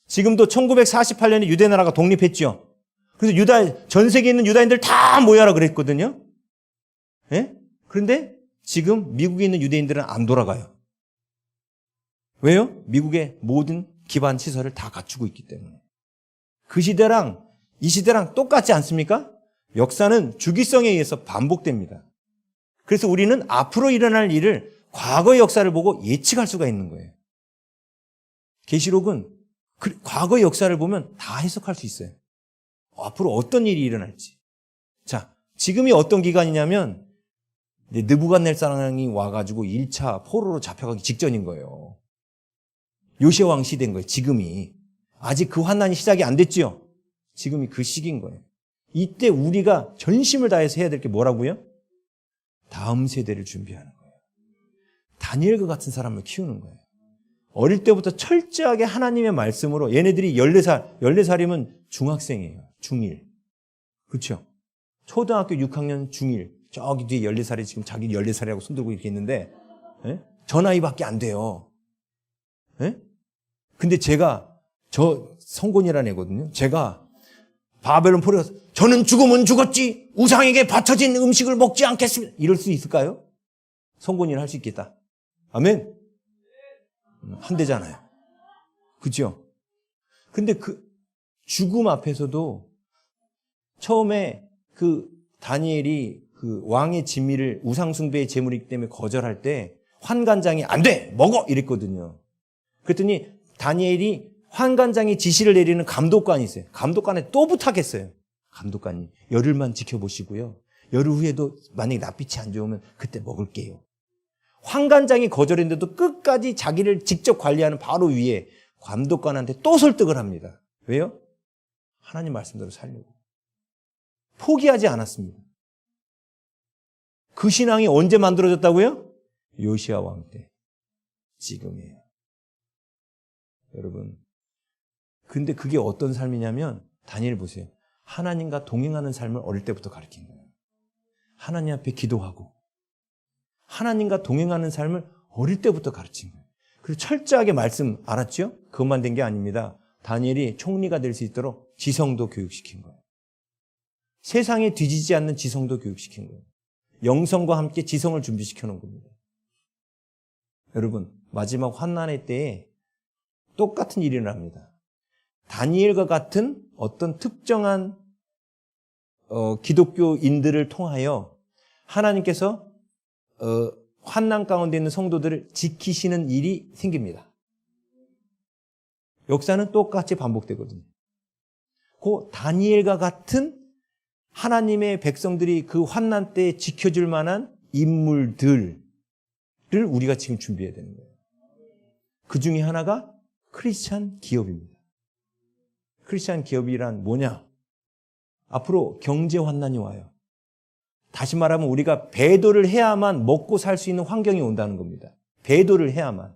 지금도 1948년에 유대 나라가 독립했죠. 그래서 전 세계에 있는 유다인들 다 모여라 그랬거든요. 예? 그런데 지금 미국에 있는 유대인들은 안 돌아가요. 왜요? 미국의 모든 기반 시설을 다 갖추고 있기 때문에. 그 시대랑 이 시대랑 똑같지 않습니까? 역사는 주기성에 의해서 반복됩니다. 그래서 우리는 앞으로 일어날 일을 과거의 역사를 보고 예측할 수가 있는 거예요. 계시록은 과거의 역사를 보면 다 해석할 수 있어요. 앞으로 어떤 일이 일어날지. 자, 지금이 어떤 기간이냐면 느부갓네살이 와가지고 1차 포로로 잡혀가기 직전인 거예요. 요시야 왕 시대인 거예요. 지금이. 아직 그 환난이 시작이 안 됐죠. 지금이 그 시기인 거예요. 이때 우리가 전심을 다해서 해야 될 게 뭐라고요? 다음 세대를 준비하는 거예요. 다니엘과 같은 사람을 키우는 거예요. 어릴 때부터 철저하게 하나님의 말씀으로 얘네들이 14살이면 중학생이에요. 중1. 그렇죠? 초등학교 6학년 중1. 저기 뒤에 14살이 지금 자기 14살이라고 손들고 이렇게 있는데 저 나이밖에 안 돼요. 근데 저 성곤이라는 애거든요. 제가 바벨론 포로에 가서 저는 죽으면 죽었지 우상에게 바쳐진 음식을 먹지 않겠습니다. 이럴 수 있을까요? 성곤이는 할 수 있겠다. 아멘. 한대잖아요. 그죠? 근데 그 죽음 앞에서도 처음에 그 다니엘이 그 왕의 진미를 우상숭배의 제물이기 때문에 거절할 때 환관장이 안 돼! 먹어! 이랬거든요. 그랬더니 다니엘이 환관장이 지시를 내리는 감독관이 있어요. 감독관에 또 부탁했어요. 감독관이 열흘만 지켜보시고요. 열흘 후에도 만약에 낯빛이 안 좋으면 그때 먹을게요. 환관장이 거절했는데도 끝까지 자기를 직접 관리하는 바로 위에 감독관한테 또 설득을 합니다. 왜요? 하나님 말씀대로 살려고. 포기하지 않았습니다. 그 신앙이 언제 만들어졌다고요? 요시야 왕 때. 지금이에요. 여러분. 근데 그게 어떤 삶이냐면 다니엘 보세요. 하나님과 동행하는 삶을 어릴 때부터 가르친 거예요. 하나님 앞에 기도하고 하나님과 동행하는 삶을 어릴 때부터 가르친 거예요. 그리고 철저하게 말씀 알았죠? 그것만 된 게 아닙니다. 다니엘이 총리가 될 수 있도록 지성도 교육시킨 거예요. 세상에 뒤지지 않는 지성도 교육시킨 거예요. 영성과 함께 지성을 준비시켜 놓은 겁니다. 여러분, 마지막 환난의 때에 똑같은 일이 일어납니다. 다니엘과 같은 어떤 특정한 기독교인들을 통하여 하나님께서 환난 가운데 있는 성도들을 지키시는 일이 생깁니다. 역사는 똑같이 반복되거든요. 그 다니엘과 같은 하나님의 백성들이 그 환난 때에 지켜줄 만한 인물들을 우리가 지금 준비해야 되는 거예요. 그 중에 하나가 크리스찬 기업입니다. 크리스찬 기업이란 뭐냐? 앞으로 경제 환난이 와요. 다시 말하면 우리가 배도를 해야만 먹고 살 수 있는 환경이 온다는 겁니다. 배도를 해야만.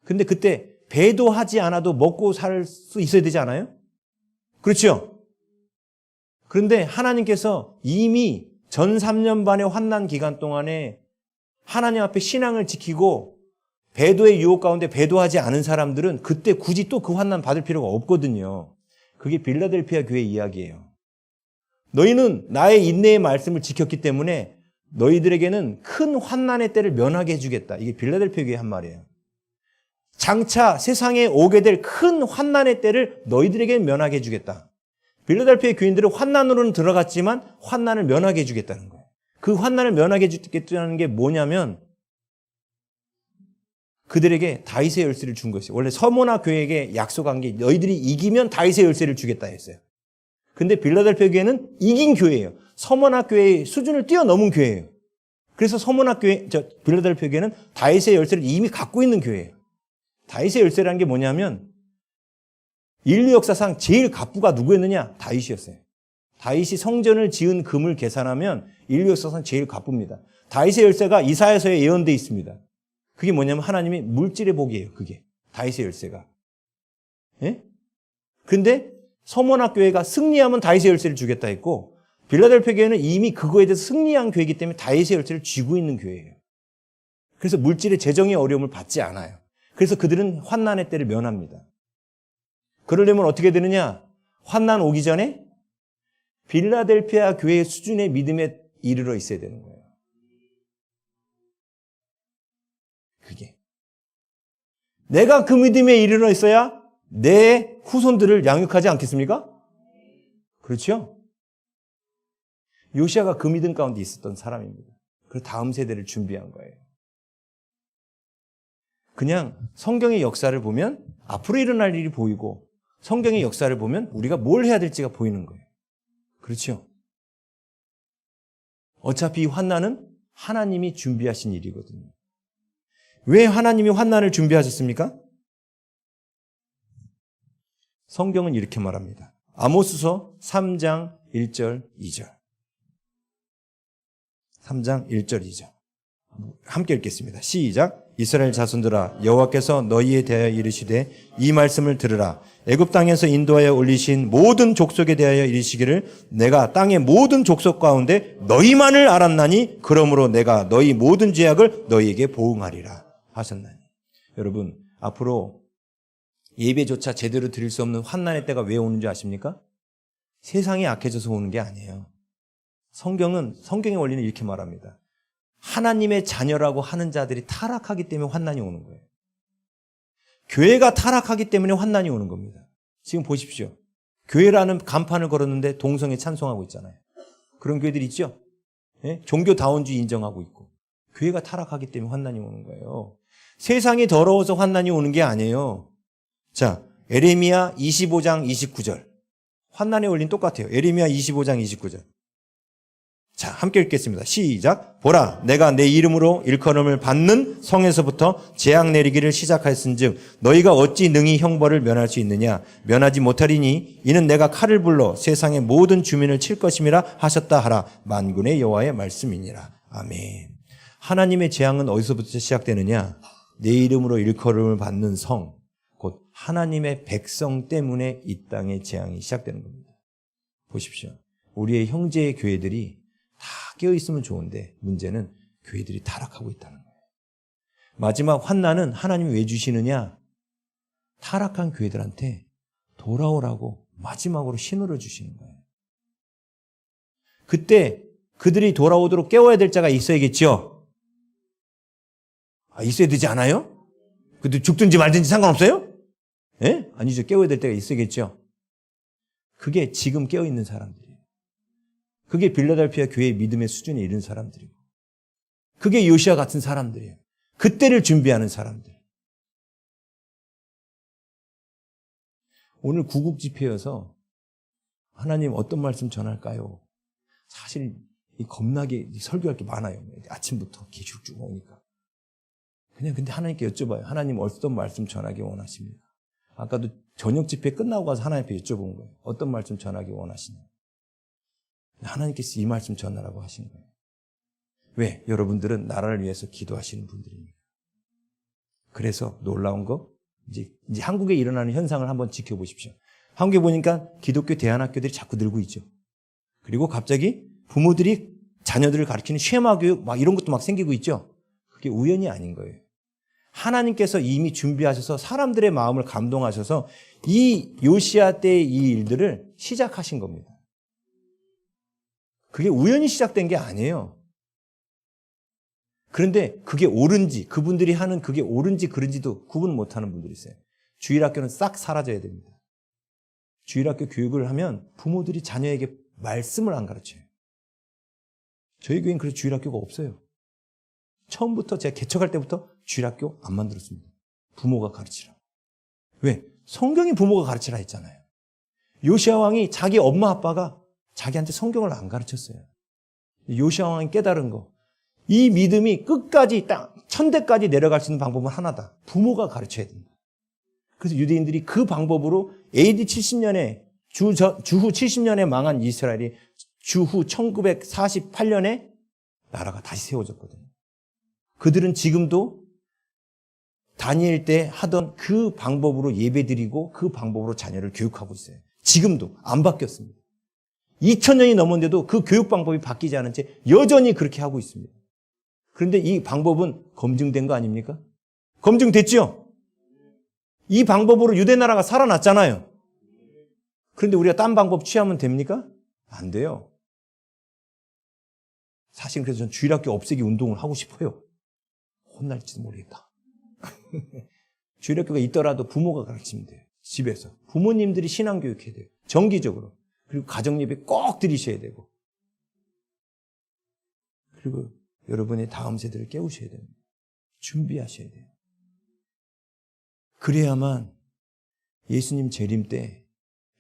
근데 그때 배도하지 않아도 먹고 살 수 있어야 되지 않아요? 그렇죠? 그런데 하나님께서 이미 전 3년 반의 환난 기간 동안에 하나님 앞에 신앙을 지키고 배도의 유혹 가운데 배도하지 않은 사람들은 그때 굳이 또 그 환난 받을 필요가 없거든요. 그게 빌라델피아 교회 이야기예요. 너희는 나의 인내의 말씀을 지켰기 때문에 너희들에게는 큰 환난의 때를 면하게 해주겠다. 이게 빌라델피아 교회의 한 말이에요. 장차 세상에 오게 될 큰 환난의 때를 너희들에게 면하게 해주겠다. 빌라델피아 교인들은 환난으로는 들어갔지만 환난을 면하게 해주겠다는 거예요. 그 환난을 면하게 해주겠다는 게 뭐냐면 그들에게 다윗의 열쇠를 준 것이에요. 원래 서모나 교회에게 약속한 게 너희들이 이기면 다윗의 열쇠를 주겠다 했어요. 근데 빌라델피아 교회는 이긴 교회예요. 서모나 교회의 수준을 뛰어넘은 교회예요. 그래서 빌라델피아 교회는 다윗의 열쇠를 이미 갖고 있는 교회예요. 다윗의 열쇠라는 게 뭐냐면 인류 역사상 제일 갑부가 누구였느냐? 다윗이었어요. 다윗이 성전을 지은 금을 계산하면 인류 역사상 제일 갑부입니다. 다윗의 열쇠가 이사야서에 예언되어 있습니다. 그게 뭐냐면 하나님의 물질의 복이에요. 그게 다윗의 열쇠가. 예? 근데 서머나 교회가 승리하면 다윗의 열쇠를 주겠다 했고 빌라델피아 교회는 이미 그거에 대해서 승리한 교회이기 때문에 다윗의 열쇠를 쥐고 있는 교회예요. 그래서 물질의 재정의 어려움을 받지 않아요. 그래서 그들은 환난의 때를 면합니다. 그러려면 어떻게 되느냐? 환난 오기 전에 빌라델피아 교회의 수준의 믿음에 이르러 있어야 되는 거예요. 그게. 내가 그 믿음에 이르러 있어야 내 후손들을 양육하지 않겠습니까? 그렇죠? 요시아가 그 믿음 가운데 있었던 사람입니다. 그 다음 세대를 준비한 거예요. 그냥 성경의 역사를 보면 앞으로 일어날 일이 보이고 성경의 역사를 보면 우리가 뭘 해야 될지가 보이는 거예요. 그렇죠? 어차피 이 환난은 하나님이 준비하신 일이거든요. 왜 하나님이 환난을 준비하셨습니까? 성경은 이렇게 말합니다. 아모스서 3장 1절 2절. 3장 1절 2절. 함께 읽겠습니다. 시작. 이스라엘 자손들아 여호와께서 너희에 대하여 이르시되 이 말씀을 들으라. 애굽 땅에서 인도하여 올리신 모든 족속에 대하여 이르시기를 내가 땅의 모든 족속 가운데 너희만을 알았나니 그러므로 내가 너희 모든 죄악을 너희에게 보응하리라 하셨나니. 여러분 앞으로 예배조차 제대로 드릴 수 없는 환난의 때가 왜 오는지 아십니까? 세상이 악해져서 오는 게 아니에요. 성경의 원리는 이렇게 말합니다. 하나님의 자녀라고 하는 자들이 타락하기 때문에 환난이 오는 거예요. 교회가 타락하기 때문에 환난이 오는 겁니다. 지금 보십시오. 교회라는 간판을 걸었는데 동성애 찬송하고 있잖아요. 그런 교회들 있죠? 예? 종교다원주의 인정하고 있고. 교회가 타락하기 때문에 환난이 오는 거예요. 세상이 더러워서 환난이 오는 게 아니에요. 자, 에레미야 25장 29절. 환난의 원리는 똑같아요. 에레미야 25장 29절. 자, 함께 읽겠습니다. 시작. 보라, 내가 내 이름으로 일컬음을 받는 성에서부터 재앙 내리기를 시작하였은즉 너희가 어찌 능히 형벌을 면할 수 있느냐? 면하지 못하리니 이는 내가 칼을 불러 세상의 모든 주민을 칠 것임이라 하셨다 하라. 만군의 여호와의 말씀이니라. 아멘. 하나님의 재앙은 어디서부터 시작되느냐? 내 이름으로 일컬음을 받는 성, 곧 하나님의 백성 때문에 이 땅의 재앙이 시작되는 겁니다. 보십시오. 우리의 형제의 교회들이 다 깨어있으면 좋은데 문제는 교회들이 타락하고 있다는 거예요. 마지막 환난은 하나님이 왜 주시느냐? 타락한 교회들한테 돌아오라고 마지막으로 신호를 주시는 거예요. 그때 그들이 돌아오도록 깨워야 될 자가 있어야겠죠? 있어야 되지 않아요? 그들 죽든지 말든지 상관없어요? 예? 아니죠. 깨워야 될 때가 있어야겠죠? 그게 지금 깨어있는 사람들이에요. 그게 빌라델피아 교회의 믿음의 수준에 이른 사람들이고, 그게 요시아 같은 사람들이에요. 그때를 준비하는 사람들. 오늘 구국 집회여서 하나님 어떤 말씀 전할까요? 사실 겁나게 설교할 게 많아요. 아침부터 계속 쭉 오니까. 근데 하나님께 여쭤봐요. 하나님 어떤 말씀 전하기 원하십니까? 아까도 저녁 집회 끝나고 가서 하나님께 여쭤본 거예요. 어떤 말씀 전하기 원하시냐? 하나님께서 이 말씀 전하라고 하신 거예요. 왜? 여러분들은 나라를 위해서 기도하시는 분들입니다. 그래서 놀라운 거, 이제 한국에 일어나는 현상을 한번 지켜보십시오. 한국에 보니까 기독교 대안학교들이 자꾸 늘고 있죠. 그리고 갑자기 부모들이 자녀들을 가르치는 쉐마 교육 막 이런 것도 막 생기고 있죠. 그게 우연이 아닌 거예요. 하나님께서 이미 준비하셔서 사람들의 마음을 감동하셔서 이 요시아 때의 이 일들을 시작하신 겁니다. 그게 우연히 시작된 게 아니에요. 그런데 그게 옳은지, 그분들이 하는 그게 옳은지 그른지도 구분 못하는 분들이 있어요. 주일학교는 싹 사라져야 됩니다. 주일학교 교육을 하면 부모들이 자녀에게 말씀을 안 가르쳐요. 저희 교회는 그래서 주일학교가 없어요. 처음부터 제가 개척할 때부터 주일학교 안 만들었습니다. 부모가 가르치라고. 왜? 성경이 부모가 가르치라 했잖아요. 요시아 왕이 자기 엄마 아빠가 자기한테 성경을 안 가르쳤어요. 요시아 왕이 깨달은 거. 이 믿음이 끝까지 천대까지 내려갈 수 있는 방법은 하나다. 부모가 가르쳐야 된다. 그래서 유대인들이 그 방법으로 AD 70년에 주후 70년에 망한 이스라엘이 주후 1948년에 나라가 다시 세워졌거든요. 그들은 지금도 다니엘 때 하던 그 방법으로 예배드리고 그 방법으로 자녀를 교육하고 있어요. 지금도 안 바뀌었습니다. 2000년이 넘었는데도 그 교육 방법이 바뀌지 않은 채 여전히 그렇게 하고 있습니다. 그런데 이 방법은 검증된 거 아닙니까? 검증됐죠? 이 방법으로 유대 나라가 살아났잖아요. 그런데 우리가 딴 방법 취하면 됩니까? 안 돼요. 사실 그래서 전 주일학교 없애기 운동을 하고 싶어요. 혼날지도 모르겠다. 주일학교가 있더라도 부모가 가르치면 돼요. 집에서. 부모님들이 신앙교육해야 돼요. 정기적으로. 그리고 가정예배 꼭 드리셔야 되고. 그리고 여러분의 다음 세대를 깨우셔야 됩니다. 준비하셔야 돼요. 그래야만 예수님 재림 때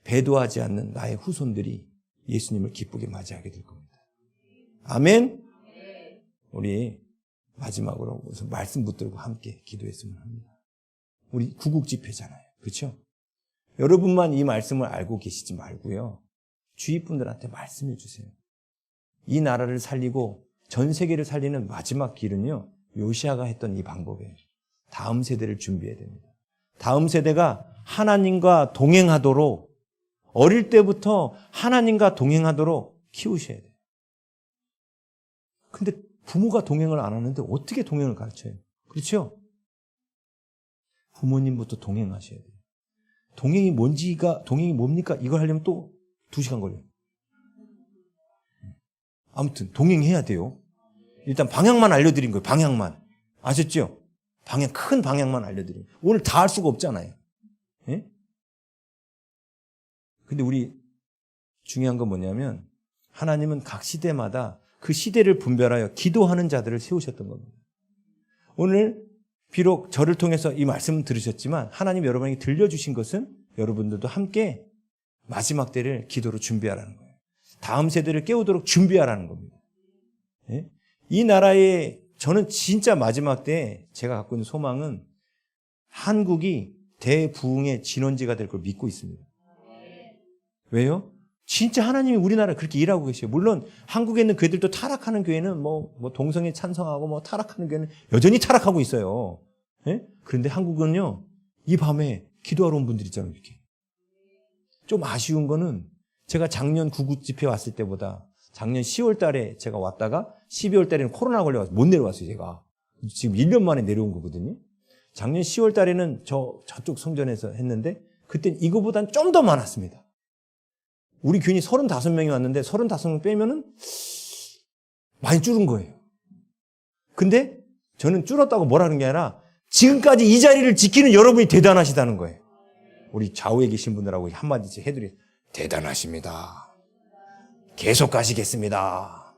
배도하지 않는 나의 후손들이 예수님을 기쁘게 맞이하게 될 겁니다. 아멘? 우리 마지막으로 말씀 붙들고 함께 기도했으면 합니다. 우리 구국 집회잖아요. 그렇죠? 여러분만 이 말씀을 알고 계시지 말고요. 주위 분들한테 말씀해 주세요. 이 나라를 살리고 전 세계를 살리는 마지막 길은요. 요시아가 했던 이 방법이에요. 다음 세대를 준비해야 됩니다. 다음 세대가 하나님과 동행하도록 어릴 때부터 하나님과 동행하도록 키우셔야 돼요. 근데 부모가 동행을 안 하는데 어떻게 동행을 가르쳐요? 그렇죠? 부모님부터 동행하셔야 돼요. 동행이 뭡니까? 이걸 하려면 또 2시간 걸려요. 아무튼 동행해야 돼요. 일단 방향만 알려드린 거예요. 방향만. 아셨죠? 큰 방향만 알려드린 거예요. 오늘 다 할 수가 없잖아요. 예? 근데 우리 중요한 건 뭐냐면 하나님은 각 시대마다 그 시대를 분별하여 기도하는 자들을 세우셨던 겁니다. 오늘 비록 저를 통해서 이 말씀을 들으셨지만 하나님 여러분에게 들려주신 것은 여러분들도 함께 마지막 때를 기도로 준비하라는 거예요. 다음 세대를 깨우도록 준비하라는 겁니다. 예? 이 나라에 저는 진짜 마지막 때 제가 갖고 있는 소망은 한국이 대부흥의 진원지가 될 걸 믿고 있습니다. 왜요? 진짜 하나님이 우리나라 그렇게 일하고 계세요. 물론 한국에 있는 교회들도 타락하는 교회는 뭐 동성애 찬성하고 타락하는 교회는 여전히 타락하고 있어요. 예? 그런데 한국은요, 이 밤에 기도하러 온 분들 있잖아요, 이렇게. 좀 아쉬운 거는 제가 작년 구국 집회 왔을 때보다 작년 10월 달에 제가 왔다가 12월 달에는 코로나 걸려서 못 내려왔어요, 제가. 지금 1년 만에 내려온 거거든요. 작년 10월 달에는 저쪽 성전에서 했는데 그때 이거보단 좀 더 많았습니다. 우리 교인이 35명이 왔는데 35명 빼면은 많이 줄은 거예요. 근데 저는 줄었다고 뭐라는 게 아니라 지금까지 이 자리를 지키는 여러분이 대단하시다는 거예요. 우리 좌우에 계신 분들하고 한마디씩 해드려요. 대단하십니다. 계속 가시겠습니다.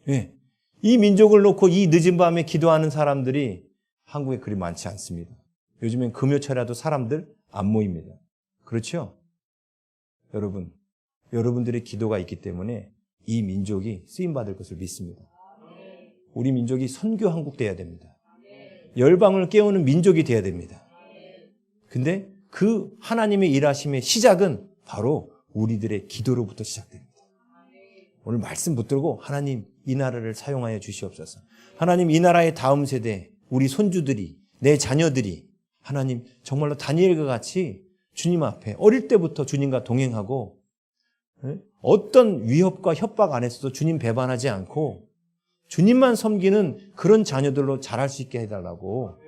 예. 이 민족을 놓고 이 늦은 밤에 기도하는 사람들이 한국에 그리 많지 않습니다. 요즘엔 금요철에도 사람들 안 모입니다. 그렇죠? 여러분들의 기도가 있기 때문에 이 민족이 쓰임받을 것을 믿습니다. 우리 민족이 선교 한국 돼야 됩니다. 열방을 깨우는 민족이 돼야 됩니다. 근데 그 하나님의 일하심의 시작은 바로 우리들의 기도로부터 시작됩니다. 오늘 말씀 붙들고 하나님 이 나라를 사용하여 주시옵소서. 하나님 이 나라의 다음 세대, 우리 손주들이, 내 자녀들이 하나님 정말로 다니엘과 같이 주님 앞에 어릴 때부터 주님과 동행하고 어떤 위협과 협박 안에서도 주님 배반하지 않고 주님만 섬기는 그런 자녀들로 자랄 수 있게 해달라고,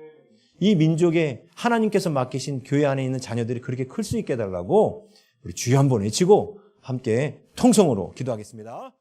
이 민족에 하나님께서 맡기신 교회 안에 있는 자녀들이 그렇게 클 수 있게 해달라고 우리 주여 한번 외치고 함께 통성으로 기도하겠습니다.